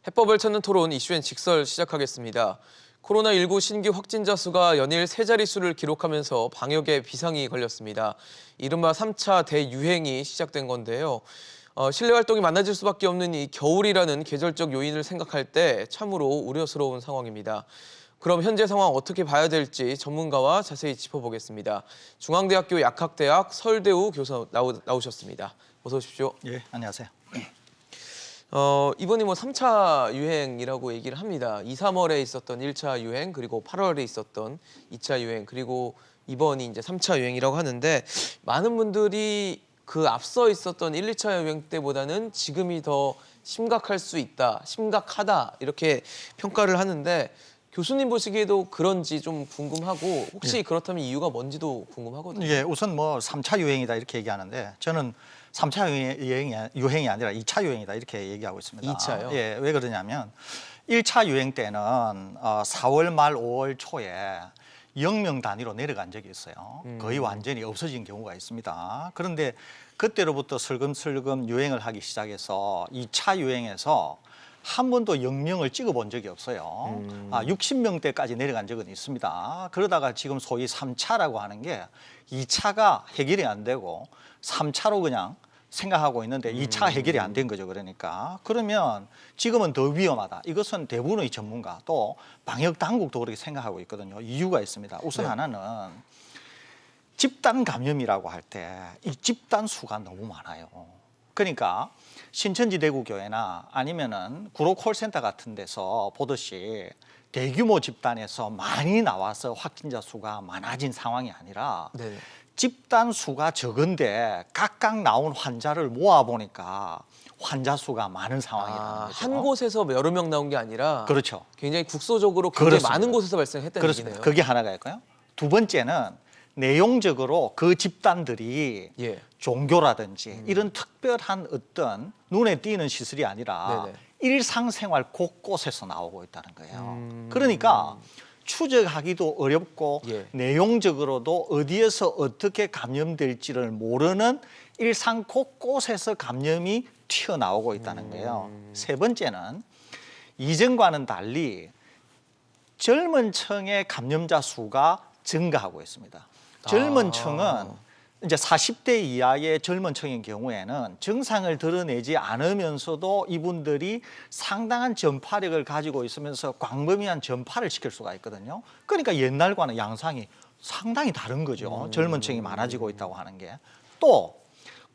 해법을 찾는 토론 이슈엔 직설 시작하겠습니다. 코로나19 신규 확진자 수가 연일 세 자릿수를 기록하면서 방역에 비상이 걸렸습니다. 이른바 3차 대유행이 시작된 건데요. 실내 활동이 많아질 수밖에 없는 이 겨울이라는 계절적 요인을 생각할 때 참으로 우려스러운 상황입니다. 그럼 현재 상황 어떻게 봐야 될지 전문가와 자세히 짚어보겠습니다. 중앙대학교 약학대학 설대우 교수 나오셨습니다. 어서 오십시오. 예, 안녕하세요. 이번이 3차 유행이라고 얘기를 합니다. 2, 3월에 있었던 1차 유행, 그리고 8월에 있었던 2차 유행, 그리고 이번이 이제 3차 유행이라고 하는데 많은 분들이 그 앞서 있었던 1, 2차 유행 때보다는 지금이 더 심각할 수 있다, 심각하다 이렇게 평가를 하는데 교수님 보시기에도 그런지 좀 궁금하고 혹시 그렇다면 이유가 뭔지도 궁금하거든요. 예, 우선 3차 유행이다 이렇게 얘기하는데 저는 3차 유행이 아니라 2차 유행이다 이렇게 얘기하고 있습니다. 2차요? 예, 왜 그러냐면 1차 유행 때는 4월 말 5월 초에 0명 단위로 내려간 적이 있어요. 거의 완전히 없어진 경우가 있습니다. 그런데 그때로부터 슬금슬금 유행을 하기 시작해서 2차 유행에서 한 번도 0명을 찍어본 적이 없어요. 60명대까지 내려간 적은 있습니다. 그러다가 지금 소위 3차라고 하는 게 2차가 해결이 안 되고 3차로 그냥 생각하고 있는데 2차 해결이 안 된 거죠. 그러면 지금은 더 위험하다. 이것은 대부분의 전문가 또 방역 당국도 그렇게 생각하고 있거든요. 이유가 있습니다. 우선 하나는 집단 감염이라고 할 때 이 집단 수가 너무 많아요. 그러니까 신천지 대구교회나 아니면은 구로 콜센터 같은 데서 보듯이 대규모 집단에서 많이 나와서 확진자 수가 많아진 상황이 아니라 네. 집단 수가 적은데 각각 나온 환자를 모아 보니까 환자 수가 많은 상황이라는 거죠. 한 곳에서 여러 명 나온 게 아니라 그렇죠. 굉장히 국소적으로 굉장히 그렇습니다. 많은 곳에서 발생했다는 그렇습니다. 얘기네요. 그게 하나가 있고요. 두 번째는 내용적으로 그 집단들이 예. 종교라든지 이런 특별한 어떤 눈에 띄는 시설이 아니라 네네. 일상생활 곳곳에서 나오고 있다는 거예요. 그러니까 추적하기도 어렵고 예. 내용적으로도 어디에서 어떻게 감염될지를 모르는 일상 곳곳에서 감염이 튀어나오고 있다는 거예요. 세 번째는 이전과는 달리 젊은 층의 감염자 수가 증가하고 있습니다. 젊은 층은 이제 40대 이하의 젊은 층인 경우에는 증상을 드러내지 않으면서도 이분들이 상당한 전파력을 가지고 있으면서 광범위한 전파를 시킬 수가 있거든요. 그러니까 옛날과는 양상이 상당히 다른 거죠. 젊은 층이 많아지고 있다고 하는 게. 또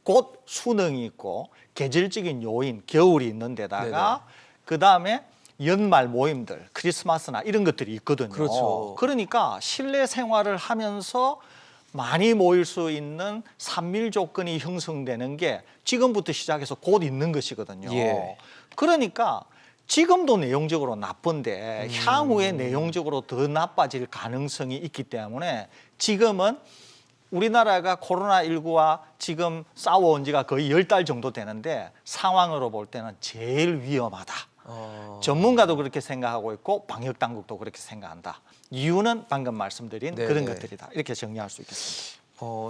곧 수능이 있고 계절적인 요인, 겨울이 있는 데다가 그다음에 연말 모임들, 크리스마스나 이런 것들이 있거든요. 그렇죠. 그러니까 실내 생활을 하면서 많이 모일 수 있는 산밀 조건이 형성되는 게 지금부터 시작해서 곧 있는 것이거든요. 예. 그러니까 지금도 내용적으로 나쁜데 향후에 내용적으로 더 나빠질 가능성이 있기 때문에 지금은 우리나라가 코로나19와 지금 싸워온 지가 거의 10달 정도 되는데 상황으로 볼 때는 제일 위험하다. 전문가도 그렇게 생각하고 있고 방역 당국도 그렇게 생각한다. 이유는 방금 말씀드린 그런 것들이다. 이렇게 정리할 수 있겠습니다.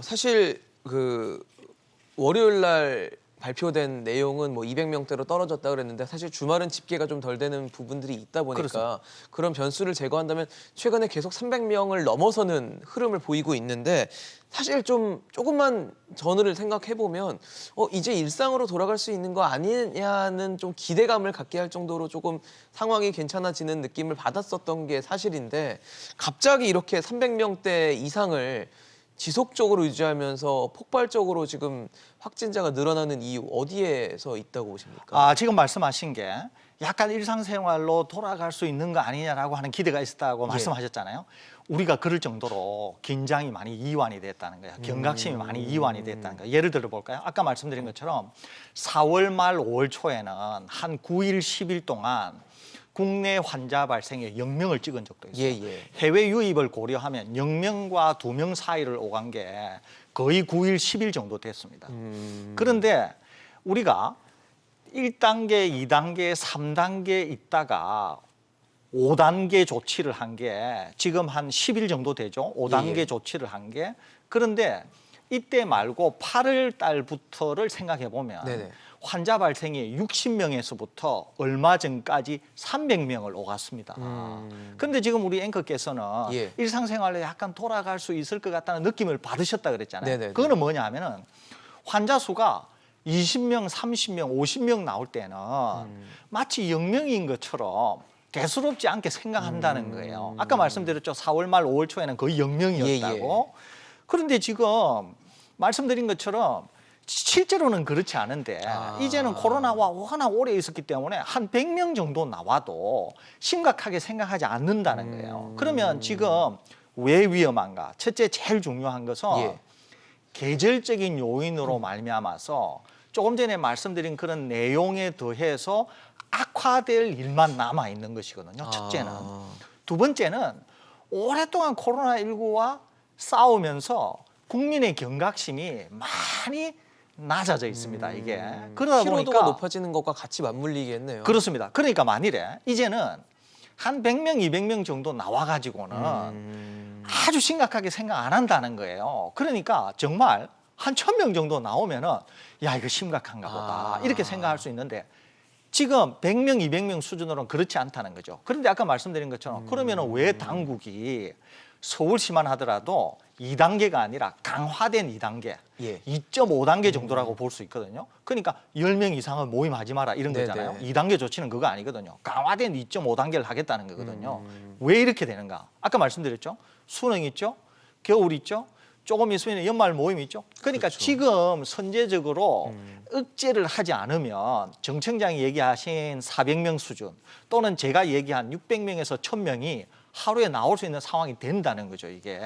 사실 그 월요일 날 발표된 내용은 200명대로 떨어졌다 그랬는데 사실 주말은 집계가 좀 덜 되는 부분들이 있다 보니까 그렇습니다. 그런 변수를 제거한다면 최근에 계속 300명을 넘어서는 흐름을 보이고 있는데 사실 좀 조금만 전후를 생각해 보면 이제 일상으로 돌아갈 수 있는 거 아니냐는 좀 기대감을 갖게 할 정도로 조금 상황이 괜찮아지는 느낌을 받았었던 게 사실인데 갑자기 이렇게 300명대 이상을 지속적으로 유지하면서 폭발적으로 지금 확진자가 늘어나는 이유 어디에서 있다고 보십니까? 지금 말씀하신 게 약간 일상생활로 돌아갈 수 있는 거 아니냐라고 하는 기대가 있었다고 말씀하셨잖아요. 우리가 그럴 정도로 긴장이 많이 이완이 됐다는 거예요. 경각심이 많이 이완이 됐다는 거예요. 예를 들어 볼까요? 아까 말씀드린 것처럼 4월 말 5월 초에는 한 9일, 10일 동안 국내 환자 발생에 0명을 찍은 적도 있어요. 해외 유입을 고려하면 0명과 2명 사이를 오간 게 거의 9일, 10일 정도 됐습니다. 그런데 우리가 1단계, 2단계, 3단계 있다가 5단계 조치를 한 게 지금 한 10일 정도 되죠. 5단계 조치를 한 게. 그런데 이때 말고 8월 달부터를 생각해 보면 네네. 환자 발생이 60명에서부터 얼마 전까지 300명을 오갔습니다. 그런데 지금 우리 앵커께서는 예. 일상생활에 약간 돌아갈 수 있을 것 같다는 느낌을 받으셨다 그랬잖아요. 네네네. 그거는 뭐냐 하면은 환자 수가 20명, 30명, 50명 나올 때는 마치 0명인 것처럼 대수롭지 않게 생각한다는 거예요. 아까 말씀드렸죠. 4월 말 5월 초에는 거의 0명이었다고. 그런데 지금 말씀드린 것처럼 실제로는 그렇지 않은데 이제는 코로나와 워낙 오래 있었기 때문에 한 100명 정도 나와도 심각하게 생각하지 않는다는 거예요. 그러면 지금 왜 위험한가? 첫째 제일 중요한 것은 예. 계절적인 요인으로 말미암아서 조금 전에 말씀드린 그런 내용에 더해서 악화될 일만 남아 있는 것이거든요. 첫째는. 두 번째는 오랫동안 코로나19와 싸우면서 국민의 경각심이 많이 낮아져 있습니다. 이게 그러다 피로도가 보니까 높아지는 것과 같이 맞물리겠네요. 그렇습니다. 그러니까 만일에 이제는 한 100명, 200명 정도 나와가지고는 아주 심각하게 생각 안 한다는 거예요. 그러니까 정말 한 1000명 정도 나오면은 야 이거 심각한가 보다 이렇게 생각할 수 있는데 지금 100명, 200명 수준으로는 그렇지 않다는 거죠. 그런데 아까 말씀드린 것처럼 그러면은 왜 당국이 서울시만 하더라도 2단계가 아니라 강화된 2단계, 예. 2.5단계 정도라고 볼 수 있거든요. 그러니까 10명 이상은 모임하지 마라 이런 네네. 거잖아요. 2단계 조치는 그거 아니거든요. 강화된 2.5단계를 하겠다는 거거든요. 왜 이렇게 되는가? 아까 말씀드렸죠. 수능 있죠. 겨울 있죠. 조금 있으면 연말 모임 있죠. 그러니까 그렇죠. 지금 선제적으로 억제를 하지 않으면 정청장이 얘기하신 400명 수준 또는 제가 얘기한 600명에서 1000명이 하루에 나올 수 있는 상황이 된다는 거죠, 이게.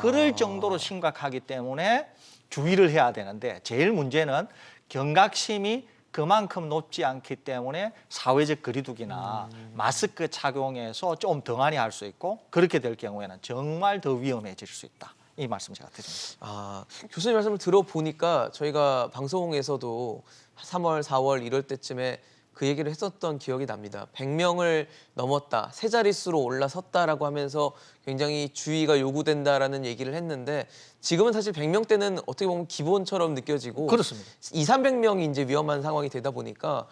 그럴 정도로 심각하기 때문에 주의를 해야 되는데 제일 문제는 경각심이 그만큼 높지 않기 때문에 사회적 거리두기나 마스크 착용에서 좀 덩하니 할 수 있고 그렇게 될 경우에는 정말 더 위험해질 수 있다. 이 말씀 제가 드립니다. 교수님 말씀을 들어보니까 저희가 방송에서도 3월, 4월 이럴 때쯤에 그 얘기를 했었던 기억이 납니다. 100명을 넘었다, 세 자릿수로 올라섰다라고 하면서 굉장히 주의가 요구된다라는 얘기를 했는데 지금은 사실 100명대는 어떻게 보면 기본처럼 느껴지고 그렇습니다. 200~300명이 이제 위험한 상황이 되다 보니까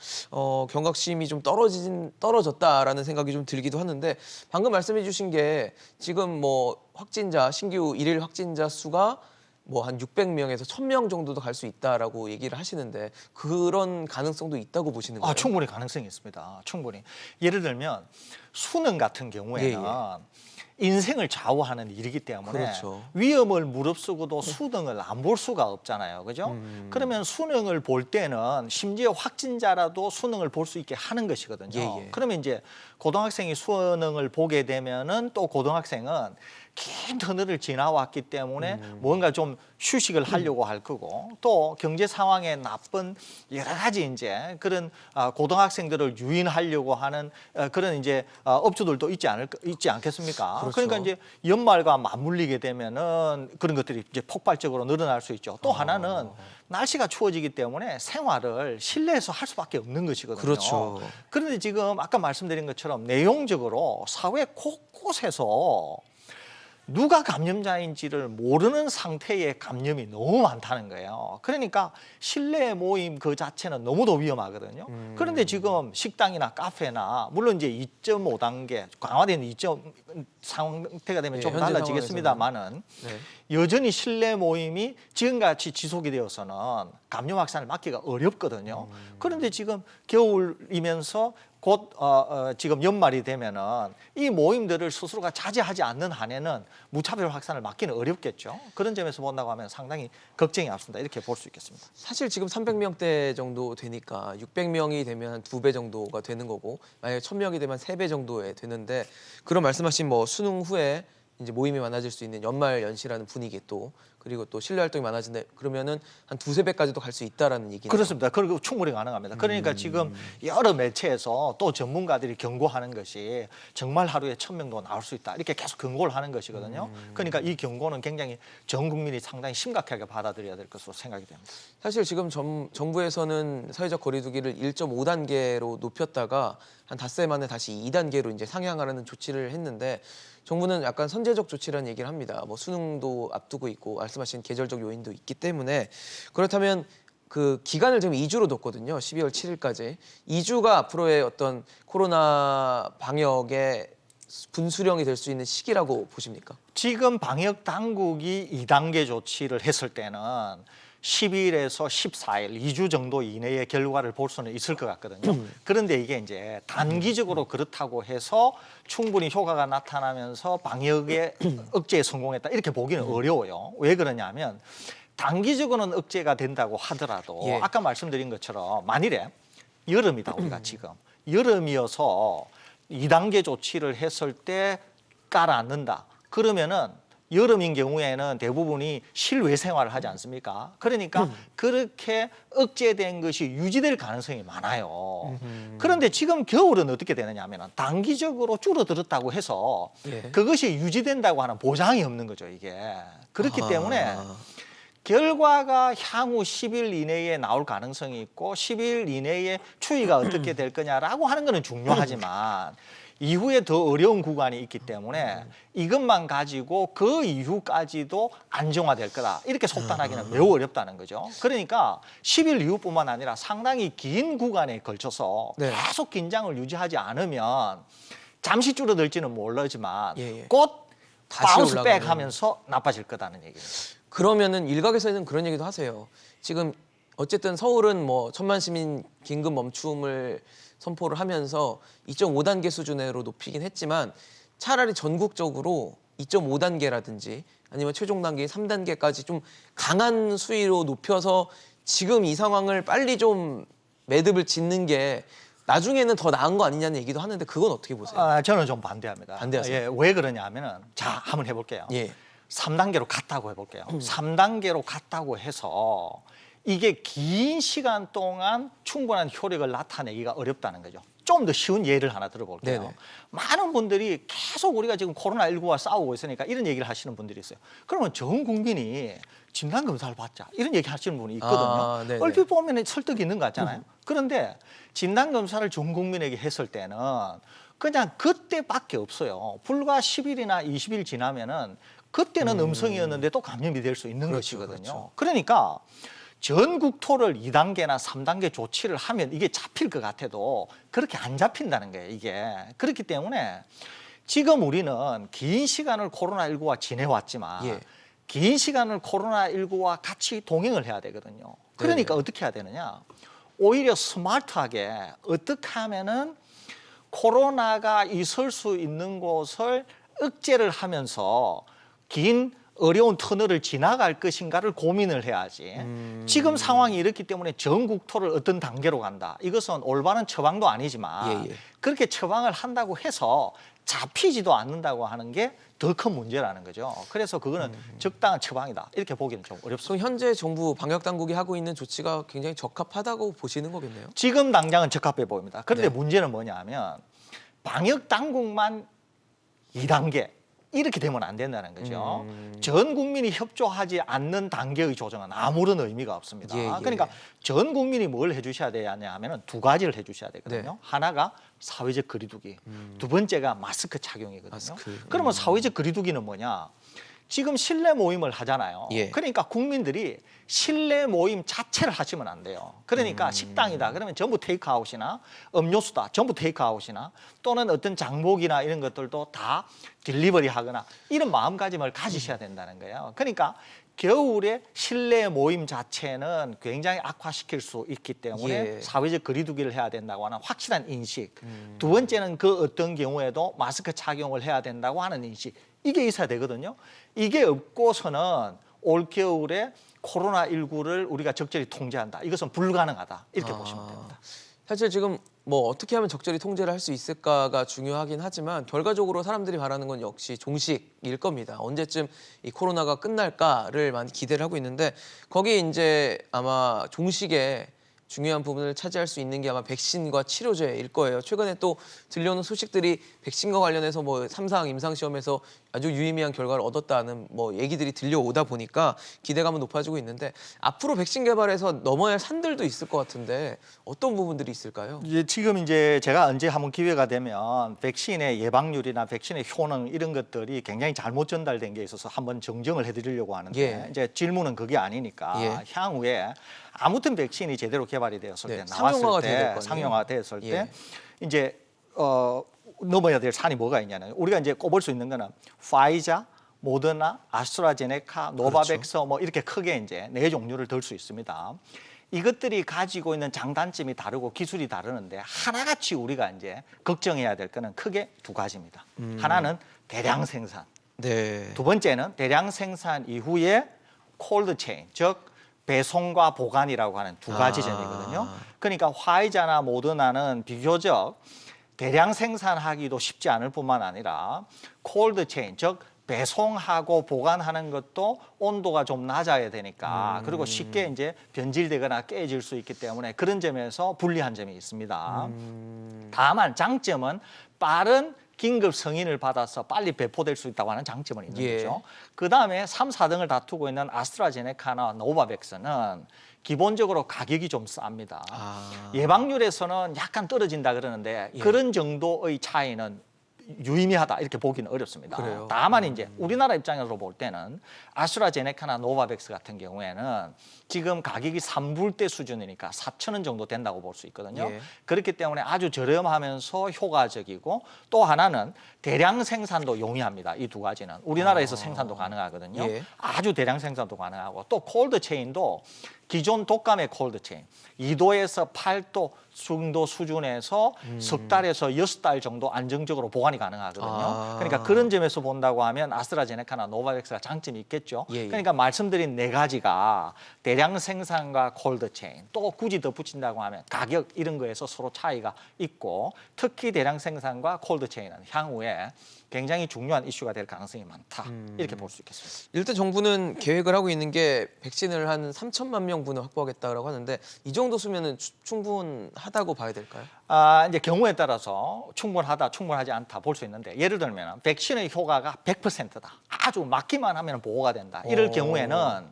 경각심이 좀 떨어졌다라는 생각이 좀 들기도 하는데 방금 말씀해 주신 게 지금 뭐 확진자, 신규 일일 확진자 수가 뭐 한 600명에서 1000명 정도도 갈 수 있다라고 얘기를 하시는데 그런 가능성도 있다고 보시는 거예요? 충분히 가능성이 있습니다. 충분히. 예를 들면 수능 같은 경우에는 인생을 좌우하는 일이기 때문에 그렇죠. 위험을 무릅쓰고도 수능을 안 볼 수가 없잖아요. 그죠? 그러면 수능을 볼 때는 심지어 확진자라도 수능을 볼 수 있게 하는 것이거든요. 그러면 이제 고등학생이 수능을 보게 되면은 또 고등학생은 긴 터널을 지나왔기 때문에 뭔가 좀 휴식을 하려고 할 거고 또 경제 상황에 나쁜 여러 가지 이제 그런 고등학생들을 유인하려고 하는 그런 이제 업주들도 있지 않겠습니까? 그렇죠. 그러니까 이제 연말과 맞물리게 되면은 그런 것들이 이제 폭발적으로 늘어날 수 있죠. 또 하나는 날씨가 추워지기 때문에 생활을 실내에서 할 수밖에 없는 것이거든요. 그렇죠. 그런데 지금 아까 말씀드린 것처럼 내용적으로 사회 곳곳에서 누가 감염자인지를 모르는 상태의 감염이 너무 많다는 거예요. 그러니까 실내 모임 그 자체는 너무도 위험하거든요. 그런데 지금 식당이나 카페나 물론 이제 2.5단계 강화된 2점 상태가 되면 좀 현재 달라지겠습니다만은 여전히 실내 모임이 지금같이 지속이 되어서는 감염 확산을 막기가 어렵거든요. 그런데 지금 겨울이면서 곧 지금 연말이 되면은 이 모임들을 스스로가 자제하지 않는 한에는 무차별 확산을 막기는 어렵겠죠. 그런 점에서 본다고 하면 상당히 걱정이 앞선다 이렇게 볼 수 있겠습니다. 사실 지금 300명대 정도 되니까 600명이 되면 한 2배 정도가 되는 거고 만약에 1000명이 되면 3배 정도에 되는데 그런 말씀하신 뭐 수능 후에 이제 모임이 많아질 수 있는 연말 연시라는 분위기 또 그리고 또 실내 활동이 많아진다 그러면은 한 2~3배까지도 갈 수 있다라는 얘기네요. 그렇습니다. 그리고 충분히 가능합니다. 그러니까 지금 여러 매체에서 또 전문가들이 경고하는 것이 정말 하루에 1000명도 나올 수 있다 이렇게 계속 경고를 하는 것이거든요. 그러니까 이 경고는 굉장히 전 국민이 상당히 심각하게 받아들여야 될 것으로 생각이 됩니다. 사실 지금 정부에서는 사회적 거리두기를 1.5단계로 높였다가 한 닷새 만에 다시 2단계로 이제 상향하라는 조치를 했는데 정부는 약간 선제적 조치라는 얘기를 합니다. 뭐 수능도 앞두고 있고 말씀하신 계절적 요인도 있기 때문에 그렇다면 그 기간을 지금 2주로 뒀거든요. 12월 7일까지. 2주가 앞으로의 어떤 코로나 방역의 분수령이 될 수 있는 시기라고 보십니까? 지금 방역 당국이 2단계 조치를 했을 때는 10일에서 14일, 2주 정도 이내의 결과를 볼 수는 있을 것 같거든요. 그런데 이게 이제 단기적으로 그렇다고 해서 충분히 효과가 나타나면서 방역의 억제에 성공했다 이렇게 보기는 어려워요. 왜 그러냐면 단기적으로는 억제가 된다고 하더라도 예. 아까 말씀드린 것처럼 만일에 여름이다 우리가 지금 여름이어서 2단계 조치를 했을 때 깔아앉는다. 그러면은 여름인 경우에는 대부분이 실외 생활을 하지 않습니까? 그러니까 그렇게 억제된 것이 유지될 가능성이 많아요. 그런데 지금 겨울은 어떻게 되느냐 하면 단기적으로 줄어들었다고 해서 예. 그것이 유지된다고 하는 보장이 없는 거죠, 이게. 그렇기 때문에 결과가 향후 10일 이내에 나올 가능성이 있고 10일 이내에 추이가 어떻게 될 거냐라고 하는 거는 중요하지만 이후에 더 어려운 구간이 있기 때문에 이것만 가지고 그 이후까지도 안정화될 거다. 이렇게 속단하기는 매우 어렵다는 거죠. 그러니까 10일 이후뿐만 아니라 상당히 긴 구간에 걸쳐서 네. 계속 긴장을 유지하지 않으면 잠시 줄어들지는 모르지만 예, 예. 곧 다시 바운스 백 올라가는. 하면서 나빠질 거다는 얘기입니다. 그러면은 일각에서는 그런 얘기도 하세요. 지금 어쨌든 서울은 뭐 1,000만 시민 긴급 멈춤을 선포를 하면서 2.5단계 수준으로 높이긴 했지만 차라리 전국적으로 2.5단계라든지 아니면 최종 단계 3단계까지 좀 강한 수위로 높여서 지금 이 상황을 빨리 좀 매듭을 짓는 게 나중에는 더 나은 거 아니냐는 얘기도 하는데 그건 어떻게 보세요? 저는 좀 반대합니다. 반대하세요? 예, 왜 그러냐면은 자 한번 해볼게요. 예. 3단계로 갔다고 해볼게요. 3단계로 갔다고 해서 이게 긴 시간 동안 충분한 효력을 나타내기가 어렵다는 거죠. 좀 더 쉬운 예를 하나 들어볼게요. 네네. 많은 분들이 계속 우리가 지금 코로나19와 싸우고 있으니까 이런 얘기를 하시는 분들이 있어요. 그러면 전 국민이 진단검사를 받자 이런 얘기 하시는 분이 있거든요. 아, 네네. 얼핏 보면 설득이 있는 것 같잖아요. 그런데 진단검사를 전 국민에게 했을 때는 그냥 그때밖에 없어요. 불과 10일이나 20일 지나면은 그때는 음성이었는데 또 감염이 될 수 있는 그렇죠, 것이거든요. 그렇죠. 그러니까 전국토를 2단계나 3단계 조치를 하면 이게 잡힐 것 같아도 그렇게 안 잡힌다는 거예요, 이게. 그렇기 때문에 지금 우리는 긴 시간을 코로나19와 지내왔지만 예. 긴 시간을 코로나19와 같이 동행을 해야 되거든요. 그러니까 네네. 어떻게 해야 되느냐? 오히려 스마트하게 어떻게 하면은 코로나가 있을 수 있는 곳을 억제를 하면서 긴 어려운 터널을 지나갈 것인가를 고민을 해야지. 지금 상황이 이렇기 때문에 전국토를 어떤 단계로 간다. 이것은 올바른 처방도 아니지만 예, 예. 그렇게 처방을 한다고 해서 잡히지도 않는다고 하는 게 더 큰 문제라는 거죠. 그래서 그거는 적당한 처방이다. 이렇게 보기는 좀 어렵습니다. 그럼 현재 정부 방역 당국이 하고 있는 조치가 굉장히 적합하다고 보시는 거겠네요. 지금 당장은 적합해 보입니다. 그런데 네. 문제는 뭐냐면 방역 당국만 2단계 이렇게 되면 안 된다는 거죠. 전 국민이 협조하지 않는 단계의 조정은 아무런 의미가 없습니다. 예, 예. 그러니까 전 국민이 뭘 해주셔야 되냐 하면 두 가지를 해주셔야 되거든요. 네. 하나가 사회적 거리두기, 두 번째가 마스크 착용이거든요. 마스크. 그러면 사회적 거리두기는 뭐냐? 지금 실내 모임을 하잖아요. 예. 그러니까 국민들이 실내 모임 자체를 하시면 안 돼요. 그러니까 식당이다. 그러면 전부 테이크아웃이나 음료수다. 전부 테이크아웃이나 또는 어떤 장복이나 이런 것들도 다 딜리버리 하거나 이런 마음가짐을 가지셔야 된다는 거예요. 그러니까 겨울에 실내 모임 자체는 굉장히 악화시킬 수 있기 때문에 예. 사회적 거리두기를 해야 된다고 하는 확실한 인식. 두 번째는 그 어떤 경우에도 마스크 착용을 해야 된다고 하는 인식. 이게 있어야 되거든요. 이게 없고서는 올겨울에 코로나19를 우리가 적절히 통제한다. 이것은 불가능하다. 이렇게 보시면 됩니다. 사실 지금 뭐 어떻게 하면 적절히 통제를 할 수 있을까가 중요하긴 하지만 결과적으로 사람들이 바라는 건 역시 종식일 겁니다. 언제쯤 이 코로나가 끝날까를 많이 기대를 하고 있는데 거기에 이제 아마 종식에 중요한 부분을 차지할 수 있는 게 아마 백신과 치료제일 거예요. 최근에 또 들려오는 소식들이 백신과 관련해서 뭐 3상 임상시험에서 아주 유의미한 결과를 얻었다는 뭐 얘기들이 들려오다 보니까 기대감은 높아지고 있는데 앞으로 백신 개발에서 넘어야 할 산들도 있을 것 같은데 어떤 부분들이 있을까요? 이제 지금 이제 제가 언제 한번 기회가 되면 백신의 예방률이나 백신의 효능 이런 것들이 굉장히 잘못 전달된 게 있어서 한번 정정을 해드리려고 하는데 예. 이제 질문은 그게 아니니까 예. 향후에 아무튼 백신이 제대로 개발이 되었을 네, 때 상용화가 나왔을 돼야 될 때 거 아니에요? 상용화됐을 예. 때 이제 넘어야 될 산이 뭐가 있냐면 우리가 이제 꼽을 수 있는 거는 파이자, 모더나, 아스트라제네카, 노바백스 뭐 이렇게 크게 이제 네 종류를 들 수 있습니다. 이것들이 가지고 있는 장단점이 다르고 기술이 다르는데 하나같이 우리가 이제 걱정해야 될 거는 크게 두 가지입니다. 하나는 대량 생산. 네. 두 번째는 대량 생산 이후에 콜드 체인, 즉 배송과 보관이라고 하는 두 가지 점이거든요. 그러니까 화이자나 모더나는 비교적 대량 생산하기도 쉽지 않을 뿐만 아니라 콜드 체인, 즉 배송하고 보관하는 것도 온도가 좀 낮아야 되니까 그리고 쉽게 이제 변질되거나 깨질 수 있기 때문에 그런 점에서 불리한 점이 있습니다. 다만 장점은 빠른 긴급 승인을 받아서 빨리 배포될 수 있다고 하는 장점은 있는 예. 거죠. 그다음에 3, 4등을 다투고 있는 아스트라제네카나 노바백스는 기본적으로 가격이 좀 쌉니다. 예방률에서는 약간 떨어진다 그러는데 예. 그런 정도의 차이는 유의미하다 이렇게 보기는 어렵습니다. 그래요? 다만 이제 우리나라 입장에서 볼 때는 아스트라제네카나 노바백스 같은 경우에는 지금 가격이 3불대 수준이니까 4,000원 정도 된다고 볼 수 있거든요. 예. 그렇기 때문에 아주 저렴하면서 효과적이고 또 하나는 대량 생산도 용이합니다. 이 두 가지는 우리나라에서 생산도 가능하거든요. 예. 아주 대량 생산도 가능하고 또 콜드 체인도 기존 독감의 콜드 체인 2도에서 8도 정도 수준에서 석 달에서 6달 정도 안정적으로 보관이 가능하거든요. 그러니까 그런 점에서 본다고 하면 아스트라제네카나 노바백스가 장점이 있겠죠. 예, 예. 그러니까 말씀드린 네 가지가 대량 생산과 콜드 체인 또 굳이 덧붙인다고 하면 가격 이런 거에서 서로 차이가 있고 특히 대량 생산과 콜드 체인은 향후에 굉장히 중요한 이슈가 될 가능성이 많다. 이렇게 볼 수 있겠습니다. 일단 정부는 계획을 하고 있는 게 백신을 한 3천만 명분을 확보하겠다라고 하는데 이 정도 수면은 충분하다고 봐야 될까요? 이제 경우에 따라서 충분하다, 충분하지 않다 볼 수 있는데 예를 들면 백신의 효과가 100%다. 아주 맞기만 하면 보호가 된다. 이럴 경우에는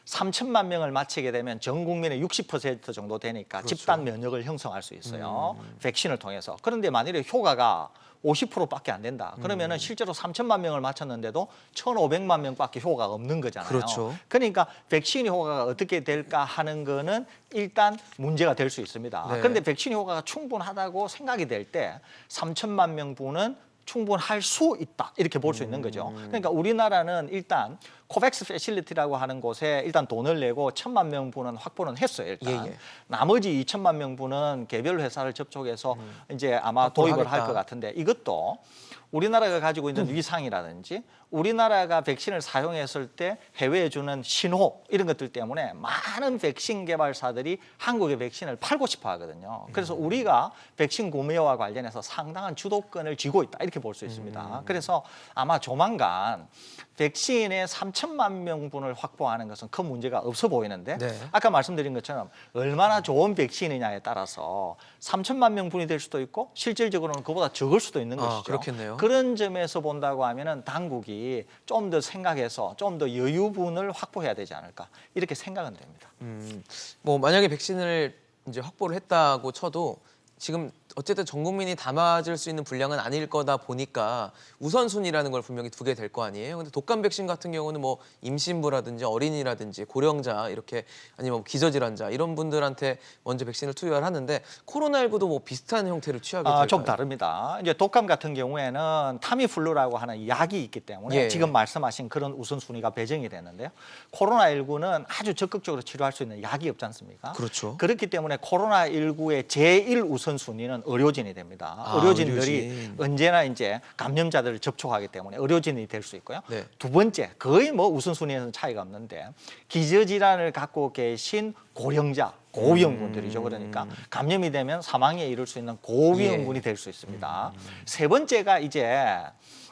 3천만 명을 맞히게 되면 전 국민의 60% 정도 되니까 그렇죠. 집단 면역을 형성할 수 있어요. 백신을 통해서. 그런데 만일에 효과가 50%밖에 안 된다. 그러면은 실제로 3천만 명을 맞췄는데도 1,500만 명밖에 효과가 없는 거잖아요. 그렇죠. 그러니까 백신 효과가 어떻게 될까 하는 거는 일단 문제가 될 수 있습니다. 네. 그런데 백신 효과가 충분하다고 생각이 될 때 3천만 명분은 충분할 수 있다. 이렇게 볼 수 있는 거죠. 그러니까 우리나라는 일단 코백스 패실리티라고 하는 곳에 일단 돈을 내고 1,000만 명분은 확보는 했어요. 일단. 예, 예. 나머지 2천만 명분은 개별 회사를 접촉해서 이제 아마 확보를 도입을 할 하겠다. 것 같은데 이것도 우리나라가 가지고 있는 위상이라든지 우리나라가 백신을 사용했을 때 해외에 주는 신호 이런 것들 때문에 많은 백신 개발사들이 한국의 백신을 팔고 싶어 하거든요. 그래서 우리가 백신 구매와 관련해서 상당한 주도권을 쥐고 있다 이렇게 볼 수 있습니다. 그래서 아마 조만간 백신의 3천만 명분을 확보하는 것은 큰 문제가 없어 보이는데 네. 아까 말씀드린 것처럼 얼마나 좋은 백신이냐에 따라서 3천만 명분이 될 수도 있고 실질적으로는 그보다 적을 수도 있는 것이죠. 그렇겠네요. 그런 점에서 본다고 하면은 당국이 좀 더 생각해서 좀 더 여유분을 확보해야 되지 않을까 이렇게 생각은 됩니다. 뭐 만약에 백신을 이제 확보를 했다고 쳐도 지금 어쨌든 전 국민이 다 맞을 수 있는 분량은 아닐 거다 보니까 우선순위라는 걸 분명히 두게 될 거 아니에요. 근데 독감 백신 같은 경우는 뭐 임신부라든지 어린이라든지 고령자 이렇게 아니면 기저질환자 이런 분들한테 먼저 백신을 투여를 하는데 코로나19도 뭐 비슷한 형태를 취하게 될까요? 좀 다릅니다. 이제 독감 같은 경우에는 타미플루라고 하는 약이 있기 때문에 예. 지금 말씀하신 그런 우선순위가 배정이 되는데요. 코로나19는 아주 적극적으로 치료할 수 있는 약이 없지 않습니까? 그렇죠. 그렇기 때문에 코로나19의 제1 우선순위는 의료진이 됩니다. 의료진들이 의료진. 언제나 이제 감염자들을 접촉하기 때문에 의료진이 될 수 있고요. 네. 두 번째, 거의 뭐 우선순위에는 차이가 없는데 기저질환을 갖고 계신 고령자, 고위험군들이죠. 그러니까 감염이 되면 사망에 이를 수 있는 고위험군이 될 수 있습니다. 세 번째가 이제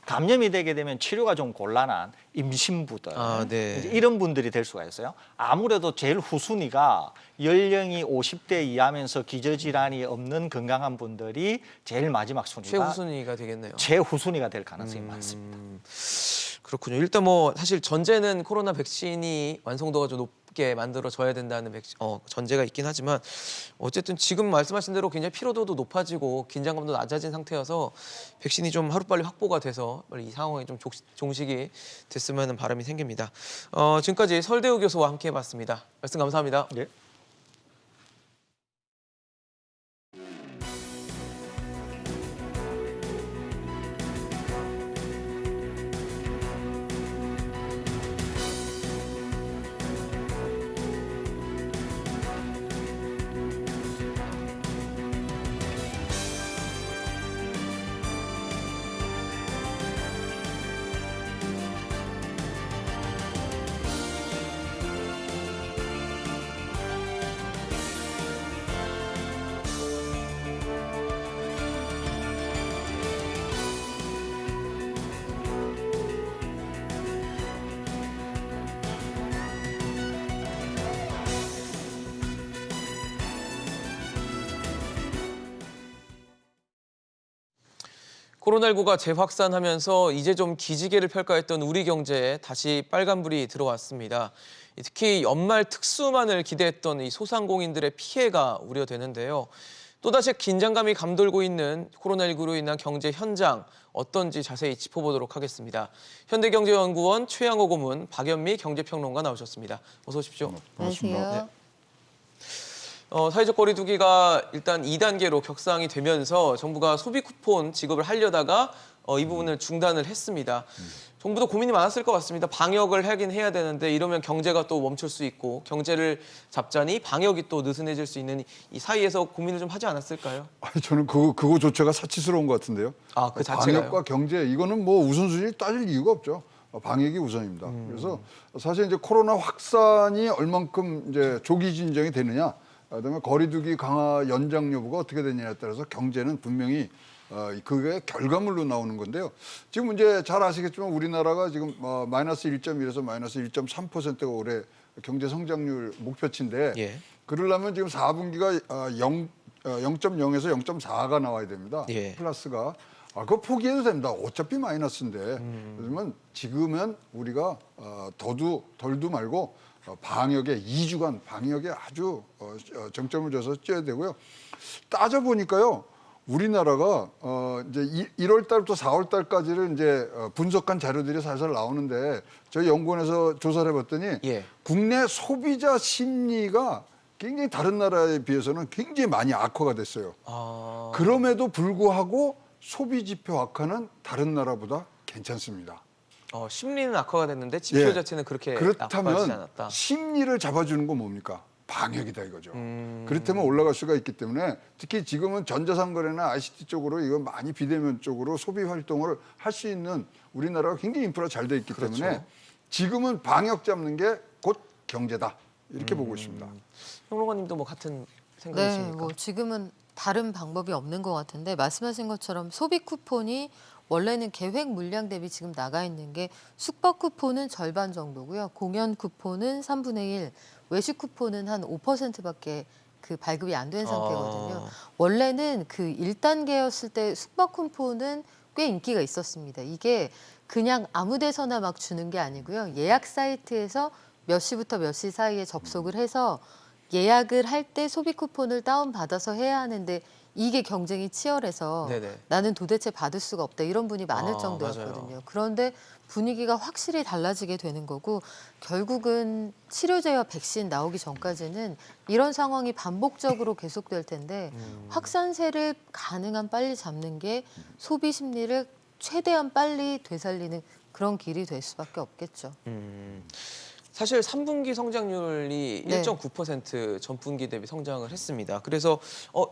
감염이 되게 되면 치료가 좀 곤란한 임신부들 네. 이제 이런 분들이 될 수가 있어요. 아무래도 제일 후순위가 연령이 50대 이하면서 기저질환이 없는 건강한 분들이 제일 마지막 순위가 최우순위가 되겠네요. 최후순위가 될 가능성이 많습니다. 그렇군요. 일단 뭐 사실 전제는 코로나 백신이 완성도가 좀 높게 만들어져야 된다는 전제가 있긴 하지만 어쨌든 지금 말씀하신 대로 굉장히 피로도도 높아지고 긴장감도 낮아진 상태여서 백신이 좀 하루빨리 확보가 돼서 빨리 이 상황이 좀 종식이 됐으면 하는 바람이 생깁니다. 지금까지 설대우 교수와 함께해봤습니다. 말씀 감사합니다. 예. 코로나19가 재확산하면서 이제 좀 기지개를 펼까 했던 우리 경제에 다시 빨간불이 들어왔습니다. 특히 연말 특수만을 기대했던 이 소상공인들의 피해가 우려되는데요. 또다시 긴장감이 감돌고 있는 코로나19로 인한 경제 현장 어떤지 자세히 짚어보도록 하겠습니다. 현대경제연구원 최양호 고문, 박연미 경제평론가 나오셨습니다. 어서 오십시오. 안녕하세요. 사회적 거리 두기가 일단 2단계로 격상이 되면서 정부가 소비 쿠폰 지급을 하려다가 이 부분을 중단을 했습니다. 정부도 고민이 많았을 것 같습니다. 방역을 하긴 해야 되는데 이러면 경제가 또 멈출 수 있고 경제를 잡자니 방역이 또 느슨해질 수 있는 이 사이에서 고민을 좀 하지 않았을까요? 아니, 저는 그거 조차가 사치스러운 것 같은데요. 그 자체가요? 방역과 경제 이거는 뭐 우선순위 따질 이유가 없죠. 방역이 우선입니다. 그래서 사실 이제 코로나 확산이 얼만큼 이제 조기 진정이 되느냐, 그다음에 거리두기 강화 연장 여부가 어떻게 되느냐에 따라서 경제는 분명히 그게 결과물로 나오는 건데요. 지금 이제 잘 아시겠지만 우리나라가 지금 마이너스 1.1에서 마이너스 1.3%가 올해 경제 성장률 목표치인데 예. 그러려면 지금 4분기가 0.0에서 0.4가 나와야 됩니다. 예. 플러스가. 그거 포기해도 됩니다. 어차피 마이너스인데. 그러면 지금은 우리가 덜도 말고 방역에 2주간 방역에 아주 정점을 줘서 쪄야 되고요. 따져보니까요. 우리나라가 이제 1월 달부터 4월 달까지를 이제 분석한 자료들이 살살 나오는데 저희 연구원에서 조사를 해봤더니 예. 국내 소비자 심리가 굉장히 다른 나라에 비해서는 굉장히 많이 악화가 됐어요. 그럼에도 불구하고 소비 지표 악화는 다른 나라보다 괜찮습니다. 심리는 악화가 됐는데 지표 예. 자체는 그렇게 악화하지 그렇다면 않았다. 심리를 잡아주는 건 뭡니까? 방역이다 이거죠. 그렇다면 올라갈 수가 있기 때문에 특히 지금은 전자상거래나 ICT 쪽으로 이거 많이 비대면 쪽으로 소비 활동을 할 수 있는 우리나라가 굉장히 인프라 잘 돼 있기 그렇죠. 때문에 지금은 방역 잡는 게 곧 경제다 이렇게 보고 있습니다. 평론가님도 뭐 같은 네, 생각이십니까? 뭐 지금은 다른 방법이 없는 것 같은데 말씀하신 것처럼 소비 쿠폰이 원래는 계획 물량 대비 지금 나가 있는 게 숙박 쿠폰은 절반 정도고요. 공연 쿠폰은 3분의 1, 외식 쿠폰은 한 5%밖에 그 발급이 안 된 상태거든요. 원래는 그 1단계였을 때 숙박 쿠폰은 꽤 인기가 있었습니다. 이게 그냥 아무 데서나 막 주는 게 아니고요. 예약 사이트에서 몇 시부터 몇 시 사이에 접속을 해서 예약을 할 때 소비 쿠폰을 다운받아서 해야 하는데 이게 경쟁이 치열해서 네네. 나는 도대체 받을 수가 없다 이런 분이 많을 정도였거든요. 맞아요. 그런데 분위기가 확실히 달라지게 되는 거고 결국은 치료제와 백신 나오기 전까지는 이런 상황이 반복적으로 계속될 텐데 확산세를 가능한 빨리 잡는 게 소비 심리를 최대한 빨리 되살리는 그런 길이 될 수밖에 없겠죠. 사실 3분기 성장률이 네. 1.9% 전분기 대비 성장을 했습니다. 그래서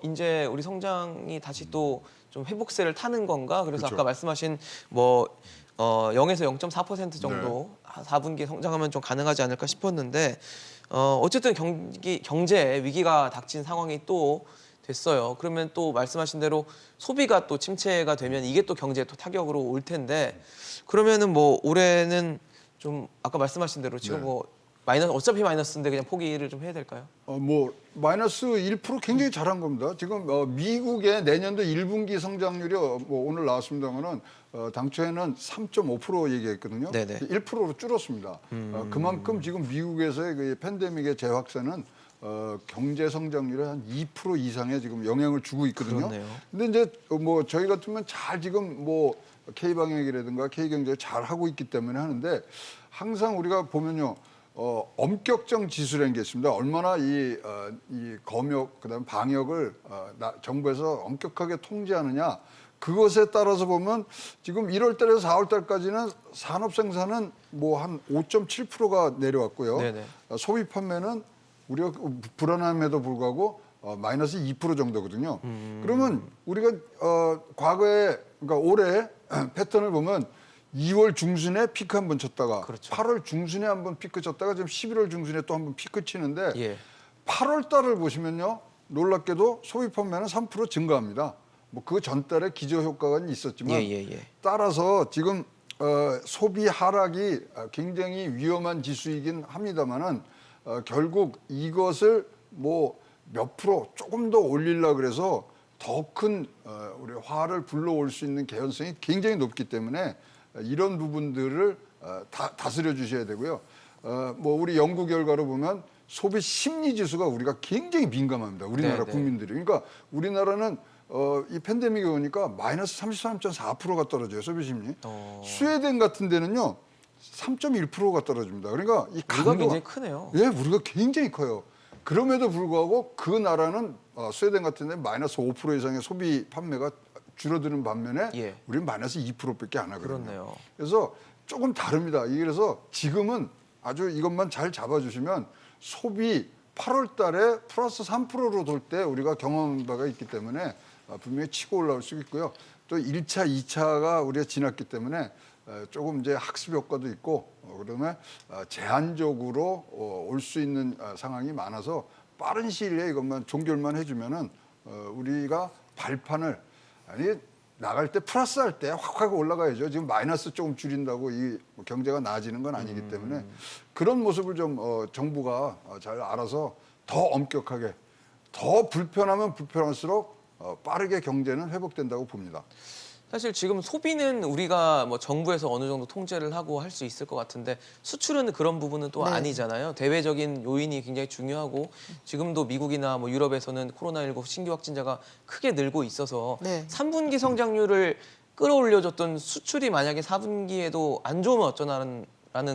이제 우리 성장이 다시 또 좀 회복세를 타는 건가? 그래서 그렇죠. 아까 말씀하신 뭐 0에서 0.4% 정도 4분기 성장하면 좀 가능하지 않을까 싶었는데 어쨌든 경제 위기가 닥친 상황이 또 됐어요. 그러면 또 말씀하신 대로 소비가 또 침체가 되면 이게 또 경제에 또 타격으로 올 텐데 그러면은 뭐 올해는 좀 아까 말씀하신 대로 지금 네. 뭐 마이너스 어차피 마이너스인데 그냥 포기를 좀 해야 될까요? 뭐 마이너스 1% 굉장히 잘한 겁니다. 지금 미국의 내년도 1분기 성장률이 뭐 오늘 나왔습니다만은 당초에는 3.5% 얘기했거든요. 네네. 1%로 줄었습니다. 그만큼 지금 미국에서의 그 팬데믹의 재확산은 경제 성장률의 한 2% 이상의 지금 영향을 주고 있거든요. 그렇네요. 근데 이제 뭐 저희 같으면 잘 지금 뭐 K 방역이라든가 K 경제를 잘 하고 있기 때문에 하는데 항상 우리가 보면요. 엄격정 지수라는 게 있습니다. 얼마나 이 검역 그다음에 방역을 정부에서 엄격하게 통제하느냐 그것에 따라서 보면 지금 1월달에서 4월달까지는 산업 생산은 뭐 한 5.7%가 내려왔고요. 네네. 소비 판매는 우리가 불안함에도 불구하고 마이너스 2% 정도거든요. 그러면 우리가 과거에 그러니까 올해 패턴을 보면 2월 중순에 피크 한 번 쳤다가 그렇죠. 8월 중순에 한 번 피크 쳤다가 지금 11월 중순에 또 한 번 피크 치는데 예. 8월 달을 보시면요. 놀랍게도 소비 판매는 3% 증가합니다. 뭐 그 전달에 기저 효과가 있었지만 예. 따라서 지금 소비 하락이 굉장히 위험한 지수이긴 합니다만은 결국 이것을 뭐 몇 프로 조금 더 올리려 그래서 더 큰 우리 화를 불러올 수 있는 개연성이 굉장히 높기 때문에 이런 부분들을 다스려 주셔야 되고요. 뭐 우리 연구 결과로 보면 소비 심리 지수가 우리가 굉장히 민감합니다. 우리나라 네네. 국민들이. 그러니까 우리나라는 이 팬데믹이 오니까 마이너스 33.4%가 떨어져요. 소비 심리. 스웨덴 같은 데는요. 3.1%가 떨어집니다. 그러니까 이 우리가 강도가 굉장히 크네요. 예, 우리가 굉장히 커요. 그럼에도 불구하고 그 나라는 스웨덴 같은 데 마이너스 5% 이상의 소비 판매가 줄어드는 반면에 예. 우리는 마이너스 2%밖에 안 하거든요. 그렇네요. 그래서 조금 다릅니다. 그래서 지금은 아주 이것만 잘 잡아주시면 소비 8월 달에 플러스 3%로 돌 때 우리가 경험한 바가 있기 때문에 분명히 치고 올라올 수 있고요. 또 1차, 2차가 우리가 지났기 때문에 조금 이제 학습 효과도 있고 그다음에 제한적으로 올 수 있는 상황이 많아서 빠른 시일에 이것만 종결만 해주면은 우리가 발판을 아니 나갈 때 플러스 할 때 확 올라가야죠. 지금 마이너스 조금 줄인다고 이 경제가 나아지는 건 아니기 때문에 그런 모습을 좀 정부가 잘 알아서 더 엄격하게 더 불편하면 불편할수록 빠르게 경제는 회복된다고 봅니다. 사실 지금 소비는 우리가 뭐 정부에서 어느 정도 통제를 하고 할 수 있을 것 같은데 수출은 그런 부분은 또 네. 아니잖아요. 대외적인 요인이 굉장히 중요하고 지금도 미국이나 뭐 유럽에서는 코로나19 신규 확진자가 크게 늘고 있어서 네. 3분기 성장률을 끌어올려줬던 수출이 만약에 4분기에도 안 좋으면 어쩌나라는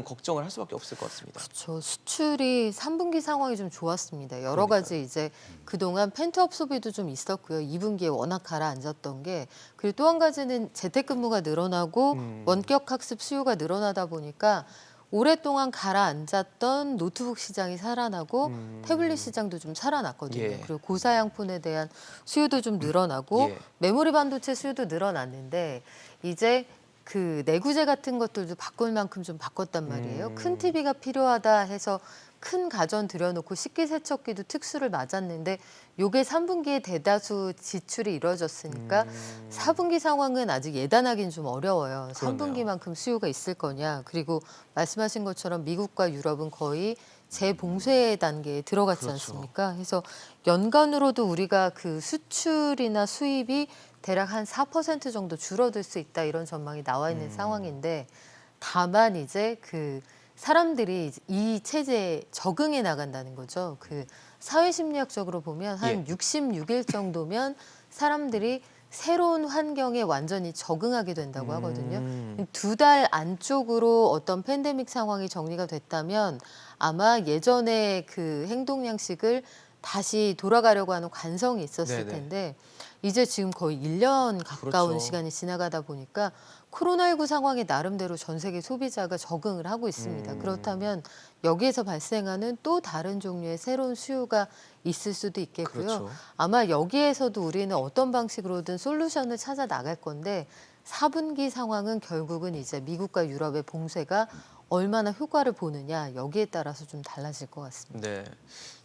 걱정을 할 수밖에 없을 것 같습니다. 그렇죠. 수출이 3분기 상황이 좀 좋았습니다. 여러 가지 이제 그동안 펜트업 소비도 좀 있었고요. 2분기에 워낙 가라앉았던 게 그리고 또 한 가지는 재택근무가 늘어나고 원격 학습 수요가 늘어나다 보니까 오랫동안 가라앉았던 노트북 시장이 살아나고 태블릿 시장도 좀 살아났거든요. 예. 그리고 고사양폰에 대한 수요도 좀 늘어나고 예. 메모리 반도체 수요도 늘어났는데 이제 그 내구재 같은 것들도 바꿀 만큼 좀 바꿨단 말이에요. 큰 TV가 필요하다 해서 큰 가전 들여놓고 식기세척기도 특수를 맞았는데 요게 3분기에 대다수 지출이 이루어졌으니까 4분기 상황은 아직 예단하기는 좀 어려워요. 그렇네요. 3분기만큼 수요가 있을 거냐. 그리고 말씀하신 것처럼 미국과 유럽은 거의 재봉쇄 단계에 들어갔지 그렇죠. 않습니까? 그래서 연간으로도 우리가 그 수출이나 수입이 대략 한 4% 정도 줄어들 수 있다 이런 전망이 나와 있는 상황인데 다만 이제 그 사람들이 이 체제에 적응해 나간다는 거죠. 그 사회심리학적으로 보면 한 66일 정도면 사람들이 새로운 환경에 완전히 적응하게 된다고 하거든요. 2달 안쪽으로 어떤 팬데믹 상황이 정리가 됐다면 아마 예전의 그 행동 양식을 다시 돌아가려고 하는 관성이 있었을 네네. 텐데 이제 지금 거의 1년 가까운 그렇죠. 시간이 지나가다 보니까 코로나19 상황에 나름대로 전 세계 소비자가 적응을 하고 있습니다. 그렇다면 여기에서 발생하는 또 다른 종류의 새로운 수요가 있을 수도 있겠고요. 그렇죠. 아마 여기에서도 우리는 어떤 방식으로든 솔루션을 찾아 나갈 건데 4분기 상황은 결국은 이제 미국과 유럽의 봉쇄가 얼마나 효과를 보느냐 여기에 따라서 좀 달라질 것 같습니다. 네.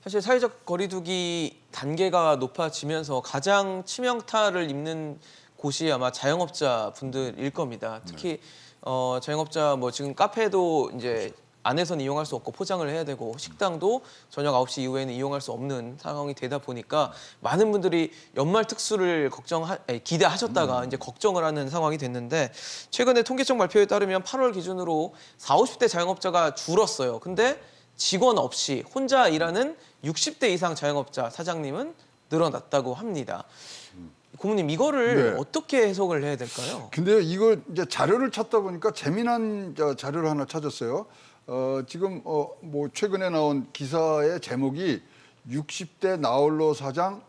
사실 사회적 거리두기 단계가 높아지면서 가장 치명타를 입는 곳이 아마 자영업자 분들일 겁니다. 특히 자영업자 뭐 지금 카페도 이제 안에서는 이용할 수 없고 포장을 해야 되고 식당도 저녁 9시 이후에는 이용할 수 없는 상황이 되다 보니까 많은 분들이 연말 특수를 기대하셨다가 이제 걱정을 하는 상황이 됐는데 최근에 통계청 발표에 따르면 8월 기준으로 40, 50대 자영업자가 줄었어요. 근데 직원 없이 혼자 일하는 60대 이상 자영업자 사장님은 늘어났다고 합니다. 고모님 이거를 네. 어떻게 해석을 해야 될까요? 근데 이거 이제 자료를 찾다 보니까 재미난 자료를 하나 찾았어요. 지금 뭐 최근에 나온 기사의 제목이 60대 나홀로 사장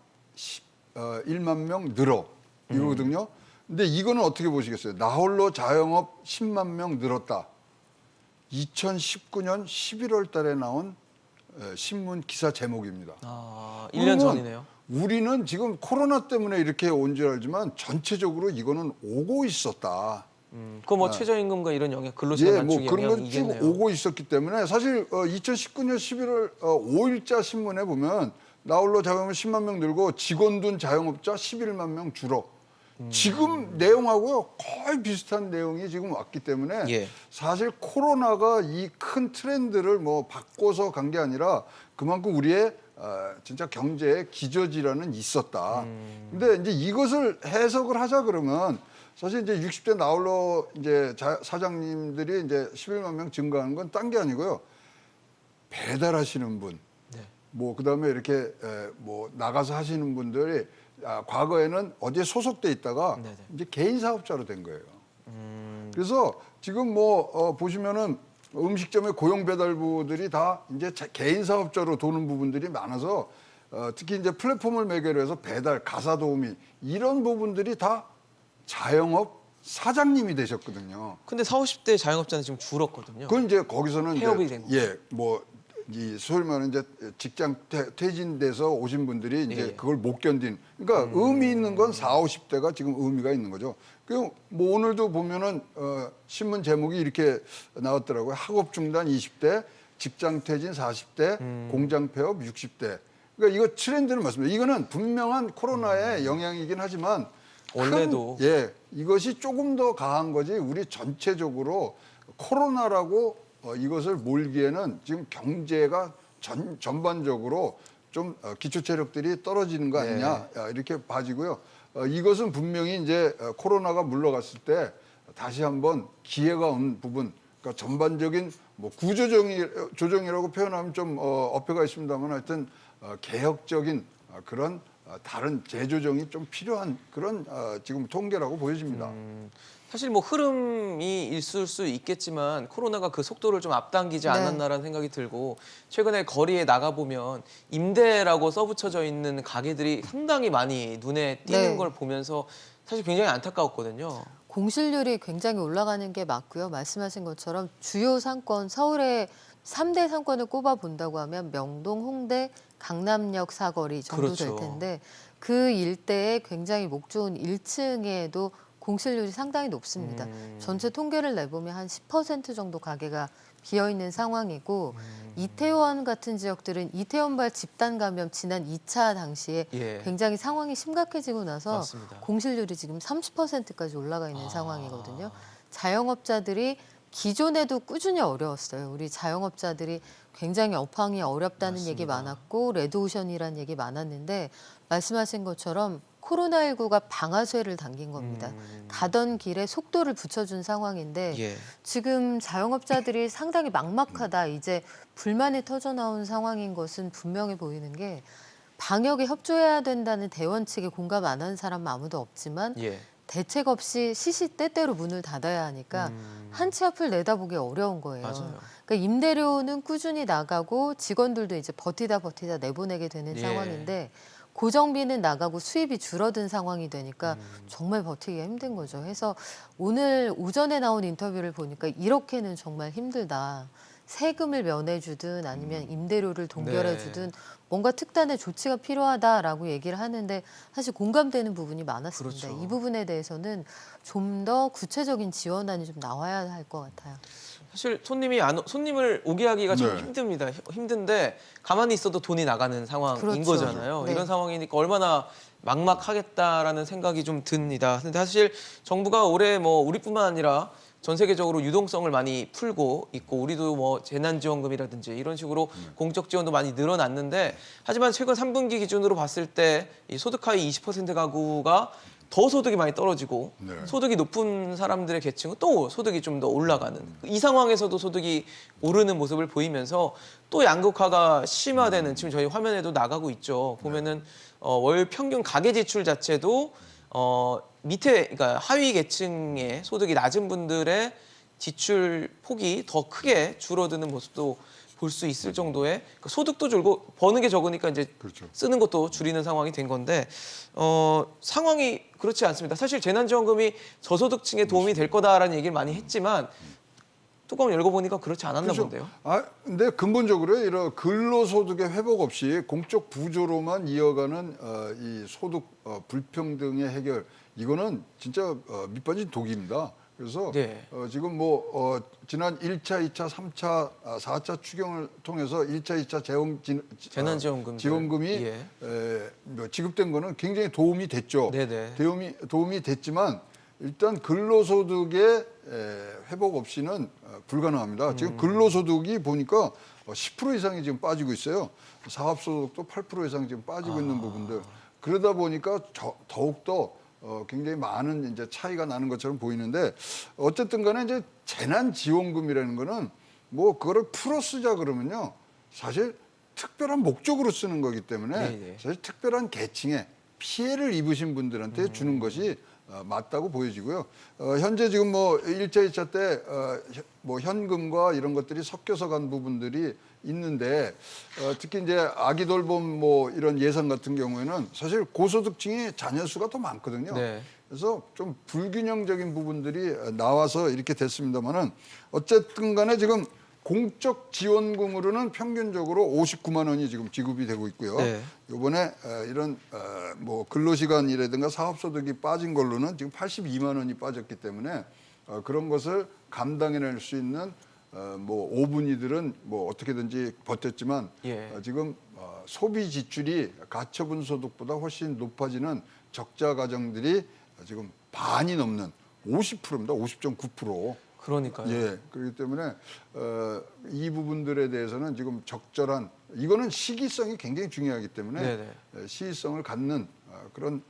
1만 명 늘어 이거거든요. 근데 이거는 어떻게 보시겠어요? 나홀로 자영업 10만 명 늘었다. 2019년 11월 달에 나온 신문 기사 제목입니다. 아, 1년 전이네요. 우리는 지금 코로나 때문에 이렇게 온 줄 알지만 전체적으로 이거는 오고 있었다. 그거 뭐 최저임금과 이런 영향, 근로시간 예, 뭐 단축 그런 영향이 건 쭉 있겠네요. 오고 있었기 때문에 사실 2019년 11월 5일자 신문에 보면 나홀로 자영업 10만 명 늘고 직원 둔 자영업자 11만 명 줄어. 지금 내용하고요 거의 비슷한 내용이 지금 왔기 때문에 예. 사실 코로나가 이 큰 트렌드를 뭐 바꿔서 간 게 아니라 그만큼 우리의 진짜 경제에 기저질환은 있었다. 근데 이제 이것을 해석을 하자 그러면 사실 이제 60대 나홀로 이제 사장님들이 이제 11만 명 증가하는 건 딴 게 아니고요. 배달하시는 분, 네. 뭐 그다음에 이렇게 뭐 나가서 하시는 분들이 과거에는 어디에 소속돼 있다가 네네. 이제 개인 사업자로 된 거예요. 그래서 지금 뭐 보시면은 음식점의 고용 배달부들이 다 이제 개인 사업자로 도는 부분들이 많아서 특히 이제 플랫폼을 매개로 해서 배달, 가사 도우미 이런 부분들이 다 자영업 사장님이 되셨거든요. 근데 40, 50대 자영업자는 지금 줄었거든요. 그건 이제 거기서는 폐업이 이제 된 거죠. 뭐 이 소위 말하는 이제 직장 퇴진돼서 오신 분들이 이제 예. 그걸 못 견딘. 그러니까 의미 있는 건 40, 50대가 지금 의미가 있는 거죠. 그 뭐 오늘도 보면은 신문 제목이 이렇게 나왔더라고요. 학업 중단 20대, 직장 퇴진 40대, 공장 폐업 60대. 그러니까 이거 트렌드를 말씀드려요. 이거는 분명한 코로나의 영향이긴 하지만 원래도. 이것이 조금 더 가한 거지 우리 전체적으로 코로나라고 이것을 몰기에는 지금 경제가 전반적으로 좀 기초 체력들이 떨어지는 거 아니냐 이렇게 봐지고요. 이것은 분명히 이제 코로나가 물러갔을 때 다시 한번 기회가 온 부분, 그러니까 전반적인 뭐 구조조정이라고 표현하면 좀 어폐가 있습니다만 하여튼 개혁적인 그런 다른 재조정이 좀 필요한 그런 지금 통계라고 보여집니다. 사실 뭐 흐름이 있을 수 있겠지만 코로나가 그 속도를 좀 앞당기지 네. 않았나라는 생각이 들고 최근에 거리에 나가보면 임대라고 써붙여져 있는 가게들이 상당히 많이 눈에 띄는 네. 걸 보면서 사실 굉장히 안타까웠거든요. 공실률이 굉장히 올라가는 게 맞고요. 말씀하신 것처럼 주요 상권, 서울의 3대 상권을 꼽아 본다고 하면 명동, 홍대, 강남역 사거리 정도 그렇죠. 될 텐데 그 일대에 굉장히 목 좋은 1층에도 공실률이 상당히 높습니다. 전체 통계를 내보면 한 10% 정도 가게가 비어있는 상황이고 이태원 같은 지역들은 이태원발 집단 감염 지난 2차 당시에 예. 굉장히 상황이 심각해지고 나서 맞습니다. 공실률이 지금 30%까지 올라가 있는 상황이거든요. 자영업자들이 기존에도 꾸준히 어려웠어요. 우리 자영업자들이 굉장히 업황이 어렵다는 얘기 맞습니다. 많았고 레드오션이라는 얘기 많았는데 말씀하신 것처럼 코로나19가 방아쇠를 당긴 겁니다. 가던 길에 속도를 붙여준 상황인데 예. 지금 자영업자들이 상당히 막막하다. 이제 불만이 터져나온 상황인 것은 분명해 보이는 게 방역에 협조해야 된다는 대원 측에 공감 안 하는 사람은 아무도 없지만 예. 대책 없이 시시때때로 문을 닫아야 하니까 한 치 앞을 내다보기 어려운 거예요. 맞아요. 그러니까 임대료는 꾸준히 나가고 직원들도 이제 버티다 내보내게 되는 예. 상황인데 고정비는 나가고 수입이 줄어든 상황이 되니까 정말 버티기가 힘든 거죠. 그래서 오늘 오전에 나온 인터뷰를 보니까 이렇게는 정말 힘들다. 세금을 면해주든 아니면 임대료를 동결해주든 뭔가 특단의 조치가 필요하다라고 얘기를 하는데 사실 공감되는 부분이 많았습니다. 그렇죠. 이 부분에 대해서는 좀 더 구체적인 지원안이 좀 나와야 할 것 같아요. 사실 손님을 오게 하기가 참 네. 힘듭니다. 힘든데 가만히 있어도 돈이 나가는 상황인 그렇죠. 거잖아요. 네. 이런 상황이니까 얼마나 막막하겠다라는 생각이 좀 듭니다. 근데 사실 정부가 올해 뭐 우리뿐만 아니라 전 세계적으로 유동성을 많이 풀고 있고 우리도 뭐 재난지원금이라든지 이런 식으로 공적 지원도 많이 늘어났는데 하지만 최근 3분기 기준으로 봤을 때 이 소득 하위 20% 가구가 더 소득이 많이 떨어지고 네. 소득이 높은 사람들의 계층은 또 소득이 좀 더 올라가는 이 상황에서도 소득이 오르는 모습을 보이면서 또 양극화가 심화되는 지금 저희 화면에도 나가고 있죠. 보면은 월 평균 가계 지출 자체도 밑에 그러니까 하위 계층의 소득이 낮은 분들의 지출 폭이 더 크게 줄어드는 모습도 볼 수 있을 정도의 그러니까 소득도 줄고 버는 게 적으니까 이제 그렇죠. 쓰는 것도 줄이는 상황이 된 건데 상황이 그렇지 않습니다. 사실 재난지원금이 저소득층에 도움이 될 거다라는 얘기를 많이 했지만 뚜껑을 열고 보니까 그렇지 않았나 그렇죠. 본데요. 근데 근본적으로 이런 근로소득의 회복 없이 공적 부조로만 이어가는 이 소득 불평등의 해결 이거는 진짜 밑빠진 독입니다. 그래서 네. 지금 뭐 지난 1차, 2차, 3차, 4차 추경을 통해서 1차, 2차 재난지원금들. 지원금이 예. 뭐 지급된 거는 굉장히 도움이 됐죠. 네네. 도움이 됐지만 일단 근로소득의 회복 없이는 불가능합니다. 지금 근로소득이 보니까 10% 이상이 지금 빠지고 있어요. 사업소득도 8% 이상 지금 빠지고 있는 부분들. 그러다 보니까 더욱더 굉장히 많은 이제 차이가 나는 것처럼 보이는데 어쨌든 간에 이제 재난지원금이라는 거는 뭐 그거를 풀어 쓰자 그러면요. 사실 특별한 목적으로 쓰는 거기 때문에 네네. 사실 특별한 계층에 피해를 입으신 분들한테 주는 것이 맞다고 보여지고요. 현재 지금 뭐 1차, 2차 때 뭐 현금과 이런 것들이 섞여서 간 부분들이 있는데 특히 이제 아기 돌봄 뭐 이런 예산 같은 경우에는 사실 고소득층이 자녀 수가 더 많거든요. 네. 그래서 좀 불균형적인 부분들이 나와서 이렇게 됐습니다만은 어쨌든 간에 지금 공적 지원금으로는 평균적으로 59만 원이 지금 지급이 되고 있고요. 네. 이번에 이런 뭐 근로시간이라든가 사업소득이 빠진 걸로는 지금 82만 원이 빠졌기 때문에 그런 것을 감당해낼 수 있는 뭐 5분위들은 뭐 어떻게든지 버텼지만 예. 지금 소비 지출이 가처분 소득보다 훨씬 높아지는 적자 가정들이 지금 반이 넘는 50%입니다. 50.9%. 그러니까요. 예, 그렇기 때문에 이 부분들에 대해서는 지금 적절한 이거는 시기성이 굉장히 중요하기 때문에 네네. 시기성을 갖는 그런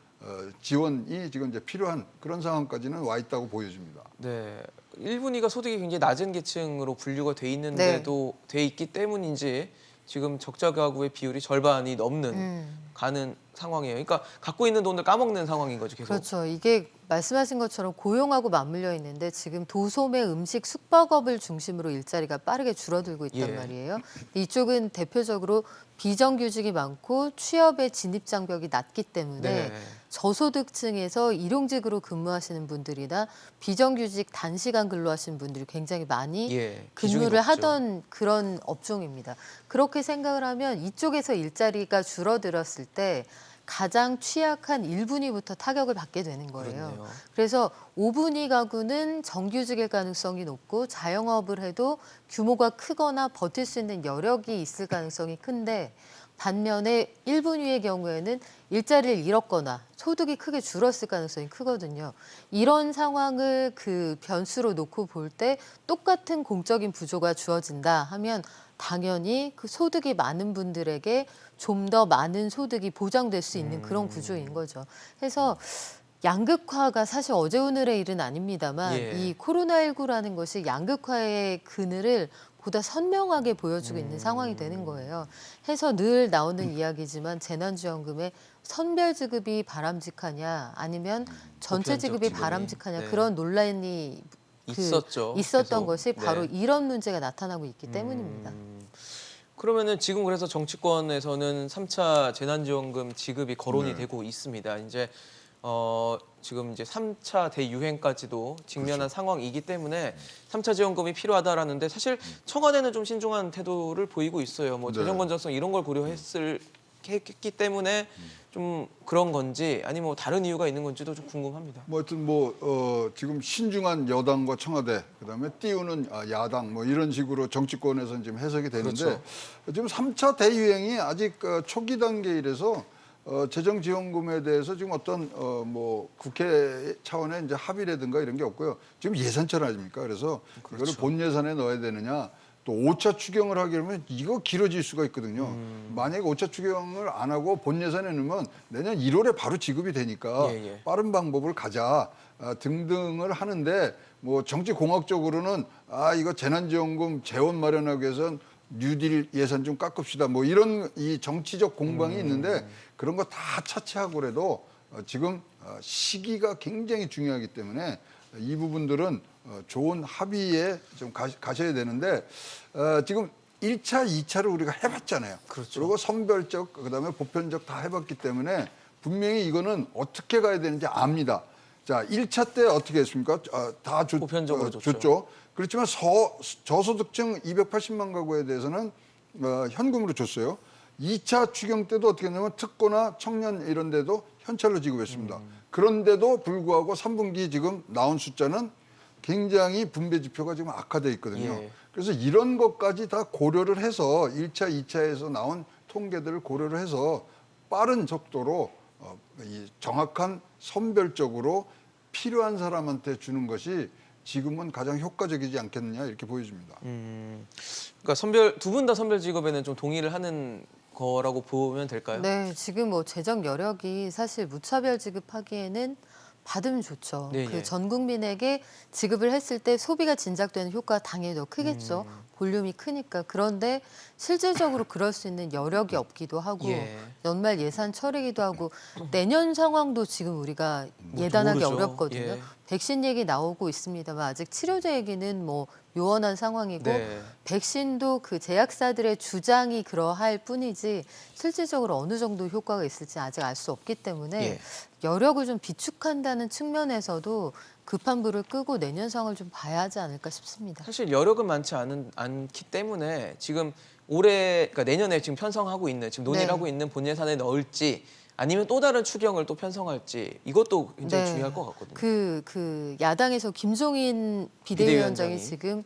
지원이 지금 이제 필요한 그런 상황까지는 와 있다고 보여집니다. 네. 1분위가 소득이 굉장히 낮은 계층으로 분류가 돼 있는데도 돼 있기 때문인지 지금 적자 가구의 비율이 절반이 넘는 가는 상황이에요. 그러니까 갖고 있는 돈을 까먹는 상황인 거죠, 계속. 그렇죠. 이게 말씀하신 것처럼 고용하고 맞물려 있는데 지금 도소매, 음식, 숙박업을 중심으로 일자리가 빠르게 줄어들고 있단 예. 말이에요. 이쪽은 대표적으로 비정규직이 많고 취업의 진입 장벽이 낮기 때문에 네. 저소득층에서 일용직으로 근무하시는 분들이나 비정규직 단시간 근로하시는 분들이 굉장히 많이 예, 비중이 근무를 높죠. 하던 그런 업종입니다. 그렇게 생각을 하면 이쪽에서 일자리가 줄어들었을 때 가장 취약한 1분위부터 타격을 받게 되는 거예요. 그렇네요. 그래서 5분위 가구는 정규직일 가능성이 높고 자영업을 해도 규모가 크거나 버틸 수 있는 여력이 있을 가능성이 큰데 반면에 1분위의 경우에는 일자리를 잃었거나 소득이 크게 줄었을 가능성이 크거든요. 이런 상황을 그 변수로 놓고 볼 때 똑같은 공적인 부조가 주어진다 하면 당연히 그 소득이 많은 분들에게 좀 더 많은 소득이 보장될 수 있는 그런 구조인 거죠. 그래서 양극화가 사실 어제 오늘의 일은 아닙니다만 예. 이 코로나19라는 것이 양극화의 그늘을 보다 선명하게 보여주고 있는 상황이 되는 거예요. 해서 늘 나오는 이야기지만 재난지원금의 선별 지급이 바람직하냐 아니면 전체 보편적 지급이 지급이. 바람직하냐 네. 그런 논란이 있었죠. 있었던 계속. 것이 바로 네. 이런 문제가 나타나고 있기 때문입니다. 그러면은 지금 그래서 정치권에서는 3차 재난지원금 지급이 거론이 네. 되고 있습니다. 이제 지금 이제 3차 대유행까지도 직면한 상황이기 때문에 3차 지원금이 필요하다라는데 사실 청와대는 좀 신중한 태도를 보이고 있어요. 뭐 네. 재정 건전성 이런 걸 고려했을 했기 때문에 좀 그런 건지 아니면 뭐 다른 이유가 있는 건지도 좀 궁금합니다. 뭐 하여튼 지금 신중한 여당과 청와대 그다음에 띄우는 야당 뭐 이런 식으로 정치권에서 지금 해석이 되는데 그렇죠. 지금 3차 대유행이 아직 초기 단계이라서 재정지원금에 대해서 지금 어떤 뭐 국회 차원의 이제 합의라든가 이런 게 없고요. 지금 예산철 아닙니까? 그래서 이거를 본 예산에 넣어야 되느냐. 또 5차 추경을 하게 되면 이거 길어질 수가 있거든요. 만약에 5차 추경을 안 하고 본 예산에 넣으면 내년 1월에 바로 지급이 되니까 예. 빠른 방법을 가자 등등을 하는데 뭐 정치공학적으로는 이거 재난지원금 재원 마련하기 위해선 뉴딜 예산 좀 깎읍시다 뭐 이런 이 정치적 공방이 있는데 그런 거 다 차치하고라도 지금 시기가 굉장히 중요하기 때문에 이 부분들은 좋은 합의에 좀 가셔야 되는데 지금 1차, 2차를 우리가 해봤잖아요. 그렇죠. 그리고 선별적, 그다음에 보편적 다 해봤기 때문에 분명히 이거는 어떻게 가야 되는지 압니다. 자, 1차 때 어떻게 했습니까? 다 보편적으로 줬죠. 그렇지만 저소득층 280만 가구에 대해서는 현금으로 줬어요. 2차 추경 때도 어떻게 했냐면 특고나 청년 이런 데도 현찰로 지급했습니다. 그런데도 불구하고 3분기 지금 나온 숫자는 굉장히 분배 지표가 지금 악화돼 있거든요. 예. 그래서 이런 것까지 다 고려를 해서 1차, 2차에서 나온 통계들을 고려를 해서 빠른 속도로 이 정확한 선별적으로 필요한 사람한테 주는 것이 지금은 가장 효과적이지 않겠느냐 이렇게 보여집니다. 그러니까 두 분 다 선별 지급에는 좀 동의를 하는 거라고 보면 될까요? 네, 지금 뭐 재정 여력이 사실 무차별 지급하기에는 받으면 좋죠. 네, 그 예. 전 국민에게 지급을 했을 때 소비가 진작되는 효과가 당연히 더 크겠죠. 볼륨이 크니까. 그런데 실질적으로 그럴 수 있는 여력이 없기도 하고 예. 연말 예산 철이기도 하고 내년 상황도 지금 우리가 예단하기 모르죠. 어렵거든요. 예. 백신 얘기 나오고 있습니다만 아직 치료제 얘기는 뭐 요원한 상황이고 네. 백신도 그 제약사들의 주장이 그러할 뿐이지 실질적으로 어느 정도 효과가 있을지 아직 알 수 없기 때문에 예. 여력을 좀 비축한다는 측면에서도 급한 불을 끄고 내년 상황을 좀 봐야 하지 않을까 싶습니다. 사실 여력은 많지 않기 때문에 지금 그러니까 내년에 지금 편성하고 있는 지금 논의를 네. 하고 있는 본 예산에 넣을지 아니면 또 다른 추경을 또 편성할지 이것도 굉장히 네. 중요할 것 같거든요. 그 야당에서 김종인 비대위원장이 비대위원장이. 지금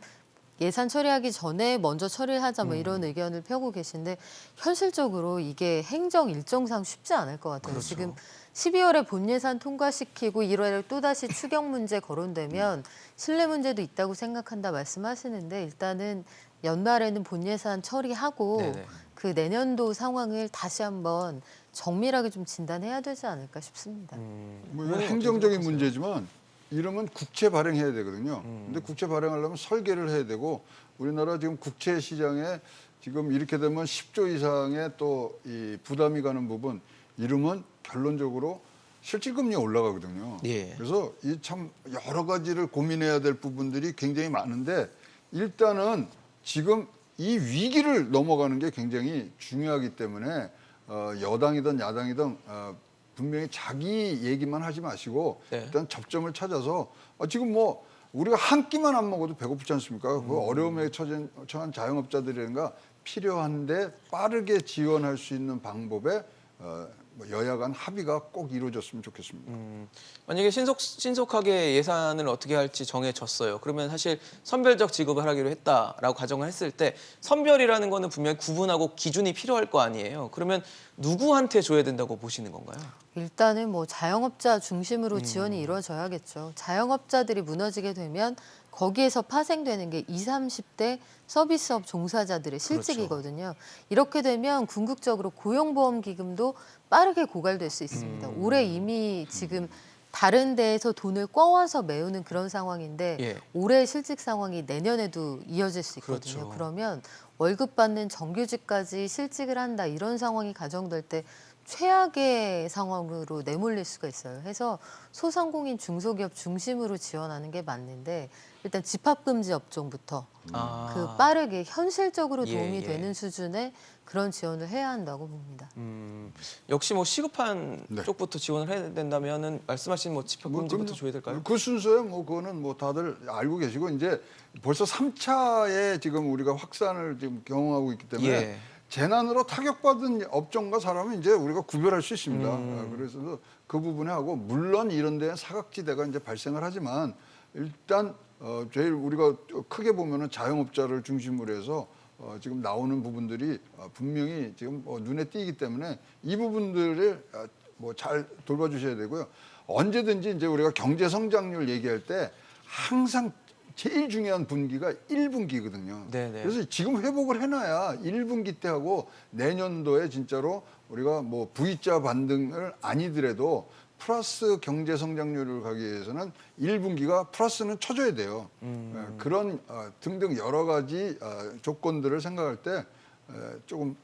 예산 처리하기 전에 먼저 처리를 하자 뭐 이런 의견을 펴고 계신데 현실적으로 이게 행정 일정상 쉽지 않을 것 같아요. 그렇죠. 지금 12월에 본 예산 통과시키고 1월에 또다시 추경 문제 거론되면 신뢰 문제도 있다고 생각한다 말씀하시는데 일단은 연말에는 본 예산 처리하고 네네. 그 내년도 상황을 다시 한번 정밀하게 좀 진단해야 되지 않을까 싶습니다. 뭐 이건 행정적인 문제지만 이러면 국채 발행해야 되거든요. 근데 국채 발행하려면 설계를 해야 되고 우리나라 지금 국채 시장에 지금 이렇게 되면 10조 이상의 또 이 부담이 가는 부분 이러면 결론적으로 실질금리 올라가거든요. 예. 그래서 이 참 여러 가지를 고민해야 될 부분들이 굉장히 많은데 일단은 지금 이 위기를 넘어가는 게 굉장히 중요하기 때문에 여당이든 야당이든 분명히 자기 얘기만 하지 마시고 네. 일단 접점을 찾아서 지금 뭐 우리가 한 끼만 안 먹어도 배고프지 않습니까? 그 어려움에 처한 자영업자들이란가 필요한데 빠르게 지원할 수 있는 방법에 뭐 여야 간 합의가 꼭 이루어졌으면 좋겠습니다. 만약에 신속하게 예산을 어떻게 할지 정해졌어요. 그러면 사실 선별적 지급을 하기로 했다라고 가정을 했을 때 선별이라는 거는 분명히 구분하고 기준이 필요할 거 아니에요. 그러면 누구한테 줘야 된다고 보시는 건가요? 일단은 뭐 자영업자 중심으로 지원이 이루어져야겠죠. 자영업자들이 무너지게 되면 거기에서 파생되는 게 20, 30대 서비스업 종사자들의 실직이거든요. 이렇게 되면 궁극적으로 고용보험기금도 빠르게 고갈될 수 있습니다. 올해 이미 지금 다른 데에서 돈을 꿔와서 메우는 그런 상황인데 예. 올해 실직 상황이 내년에도 이어질 수 있거든요. 그렇죠. 그러면 월급 받는 정규직까지 실직을 한다 이런 상황이 가정될 때 최악의 상황으로 내몰릴 수가 있어요. 해서 소상공인 중소기업 중심으로 지원하는 게 맞는데 일단 집합금지 업종부터 그 빠르게 현실적으로 도움이 예. 되는 수준의 그런 지원을 해야 한다고 봅니다. 역시 뭐 시급한 네. 쪽부터 지원을 해야 된다면은 말씀하신 뭐 집합금지부터 줘야 될까요? 그 순서에 뭐 그거는 뭐 다들 알고 계시고 이제 벌써 3차에 지금 우리가 확산을 지금 경험하고 있기 때문에 예. 재난으로 타격받은 업종과 사람은 이제 우리가 구별할 수 있습니다. 그래서 그 부분에 하고 물론 이런 데는 사각지대가 이제 발생을 하지만 일단 제일 우리가 크게 보면은 자영업자를 중심으로 해서 지금 나오는 부분들이 분명히 지금 눈에 띄기 때문에 이 부분들을 뭐 잘 돌봐주셔야 되고요. 언제든지 이제 우리가 경제 성장률 얘기할 때 항상 제일 중요한 분기가 1분기거든요. 네네. 그래서 지금 회복을 해놔야 1분기 때 하고 내년도에 진짜로 우리가 뭐 V자 반등을 아니더라도 플러스 경제 성장률을 가기 위해서는 1분기가 플러스는 쳐줘야 돼요. 그런 등등 여러 가지 조건들을 생각할 때 조금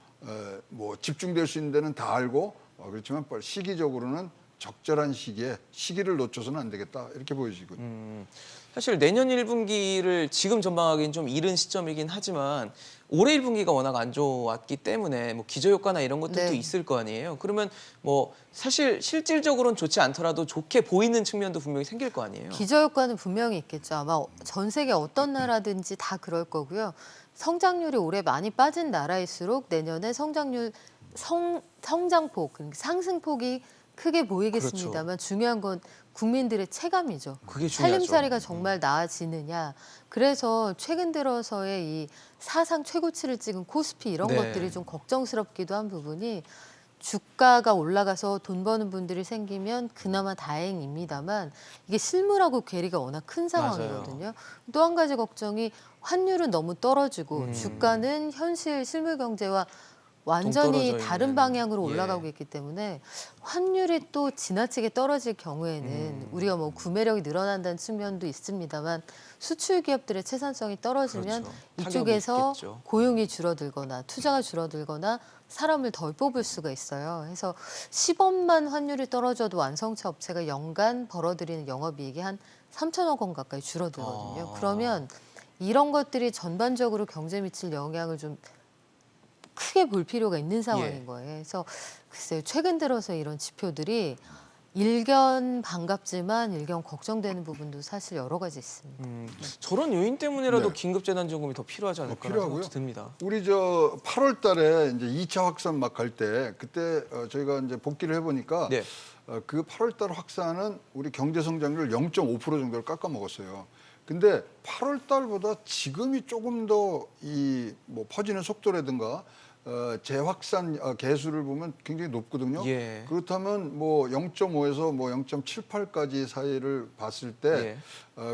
뭐 집중될 수 있는 데는 다 알고 그렇지만 시기적으로는 적절한 시기에 시기를 놓쳐서는 안 되겠다 이렇게 보여지거든요. 사실 내년 1분기를 지금 전망하기는 좀 이른 시점이긴 하지만 올해 1분기가 워낙 안 좋았기 때문에 뭐 기저효과나 이런 것들도 네. 있을 거 아니에요. 그러면 뭐 사실 실질적으로는 좋지 않더라도 좋게 보이는 측면도 분명히 생길 거 아니에요. 기저효과는 분명히 있겠죠. 아마 전 세계 어떤 나라든지 다 그럴 거고요. 성장률이 올해 많이 빠진 나라일수록 내년에 성장폭, 그러니까 상승폭이 크게 보이겠습니다만 중요한 건 국민들의 체감이죠. 그게 중요하죠. 살림살이가 정말 나아지느냐. 그래서 최근 들어서의 이 사상 최고치를 찍은 코스피 이런 네. 것들이 좀 걱정스럽기도 한 부분이 주가가 올라가서 돈 버는 분들이 생기면 그나마 다행입니다만 이게 실물하고 괴리가 워낙 큰 상황이거든요. 또 한 가지 걱정이 환율은 너무 떨어지고 주가는 현실 실물 경제와 완전히 떨어져 다른 있는. 방향으로 예. 올라가고 있기 때문에 환율이 또 지나치게 떨어질 경우에는 우리가 뭐 구매력이 늘어난다는 측면도 있습니다만 수출 기업들의 채산성이 떨어지면 그렇죠. 타격이 이쪽에서 있겠죠. 고용이 줄어들거나 투자가 줄어들거나 사람을 덜 뽑을 수가 있어요. 그래서 10원만 환율이 떨어져도 완성차 업체가 연간 벌어들이는 영업이익이 한 3천억 원 가까이 줄어들거든요. 그러면 이런 것들이 전반적으로 경제에 미칠 영향을 좀 크게 볼 필요가 있는 상황인 예. 거예요. 그래서 글쎄요, 최근 들어서 이런 지표들이 일견 반갑지만 일견 걱정되는 부분도 사실 여러 가지 있습니다. 저런 요인 때문에라도 네. 긴급재난지원금이 더 필요하지 않을까 필요하고요. 생각이 듭니다. 우리 저 8월 달에 이제 2차 확산 막 갈 때 그때 저희가 이제 복귀를 해보니까 네. 그 8월 달 확산은 우리 경제 성장률 0.5% 정도를 깎아 먹었어요. 근데 8월 달보다 지금이 조금 더 이 뭐 퍼지는 속도라든가 재확산 개수를 보면 굉장히 높거든요. 예. 그렇다면 뭐 0.5에서 뭐 0.78까지 사이를 봤을 때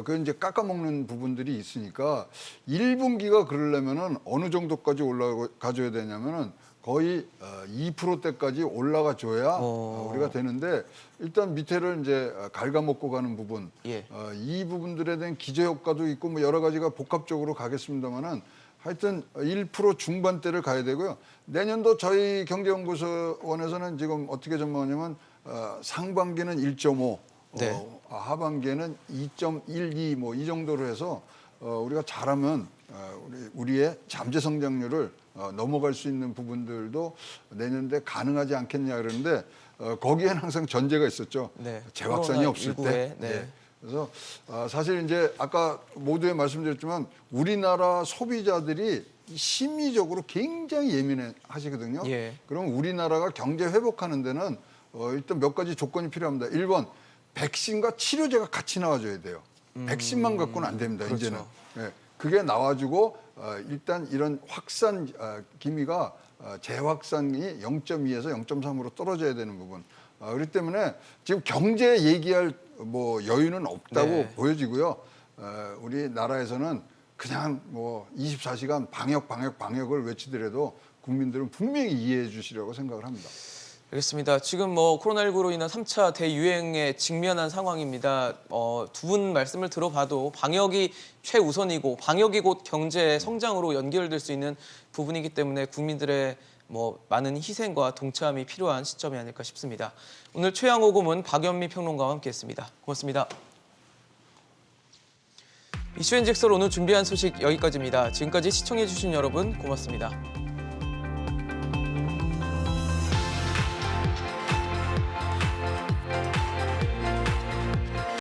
그 이제 깎아먹는 부분들이 있으니까 1분기가 그러려면은 어느 정도까지 올라가줘야 되냐면은 거의 2%대까지 올라가 줘야 우리가 되는데 일단 밑에를 이제 갉아먹고 가는 부분 예. 이 부분들에 대한 기저효과도 있고 뭐 여러 가지가 복합적으로 가겠습니다만은 하여튼 1% 중반대를 가야 되고요. 내년도 저희 경제연구소원에서는 지금 어떻게 전망하냐면 상반기는 1.5, 네. 하반기에는 2.12 뭐 이 정도로 해서 우리가 잘하면 우리의 잠재 성장률을 넘어갈 수 있는 부분들도 내년도에 가능하지 않겠냐 그러는데 거기에는 항상 전제가 있었죠. 네. 재확산이 없을 코로나19에, 때. 네. 그래서 사실 이제 아까 모두에 말씀드렸지만 우리나라 소비자들이 심리적으로 굉장히 예민해 하시거든요. 예. 그럼 우리나라가 경제 회복하는 데는 일단 몇 가지 조건이 필요합니다. 1번 백신과 치료제가 같이 나와줘야 돼요. 백신만 갖고는 안 됩니다. 그렇죠. 이제는. 예, 그게 나와주고 일단 이런 확산 기미가 재확산이 0.2에서 0.3으로 떨어져야 되는 부분. 그렇기 때문에 지금 경제 얘기할 뭐 여유는 없다고 네. 보여지고요. 우리나라에서는 그냥 뭐 24시간 방역을 외치더라도 국민들은 분명히 이해해 주시려고 생각을 합니다. 알겠습니다. 지금 뭐 코로나19로 인한 3차 대유행에 직면한 상황입니다. 두 분 말씀을 들어봐도 방역이 최우선이고 방역이 곧 경제 성장으로 연결될 수 있는 부분이기 때문에 국민들의 뭐 많은 희생과 동참이 필요한 시점이 아닐까 싶습니다. 오늘 최양호 고문 박연미 평론가와 함께했습니다. 고맙습니다. 이슈앤직설 오늘 준비한 소식 여기까지입니다. 지금까지 시청해주신 여러분 고맙습니다.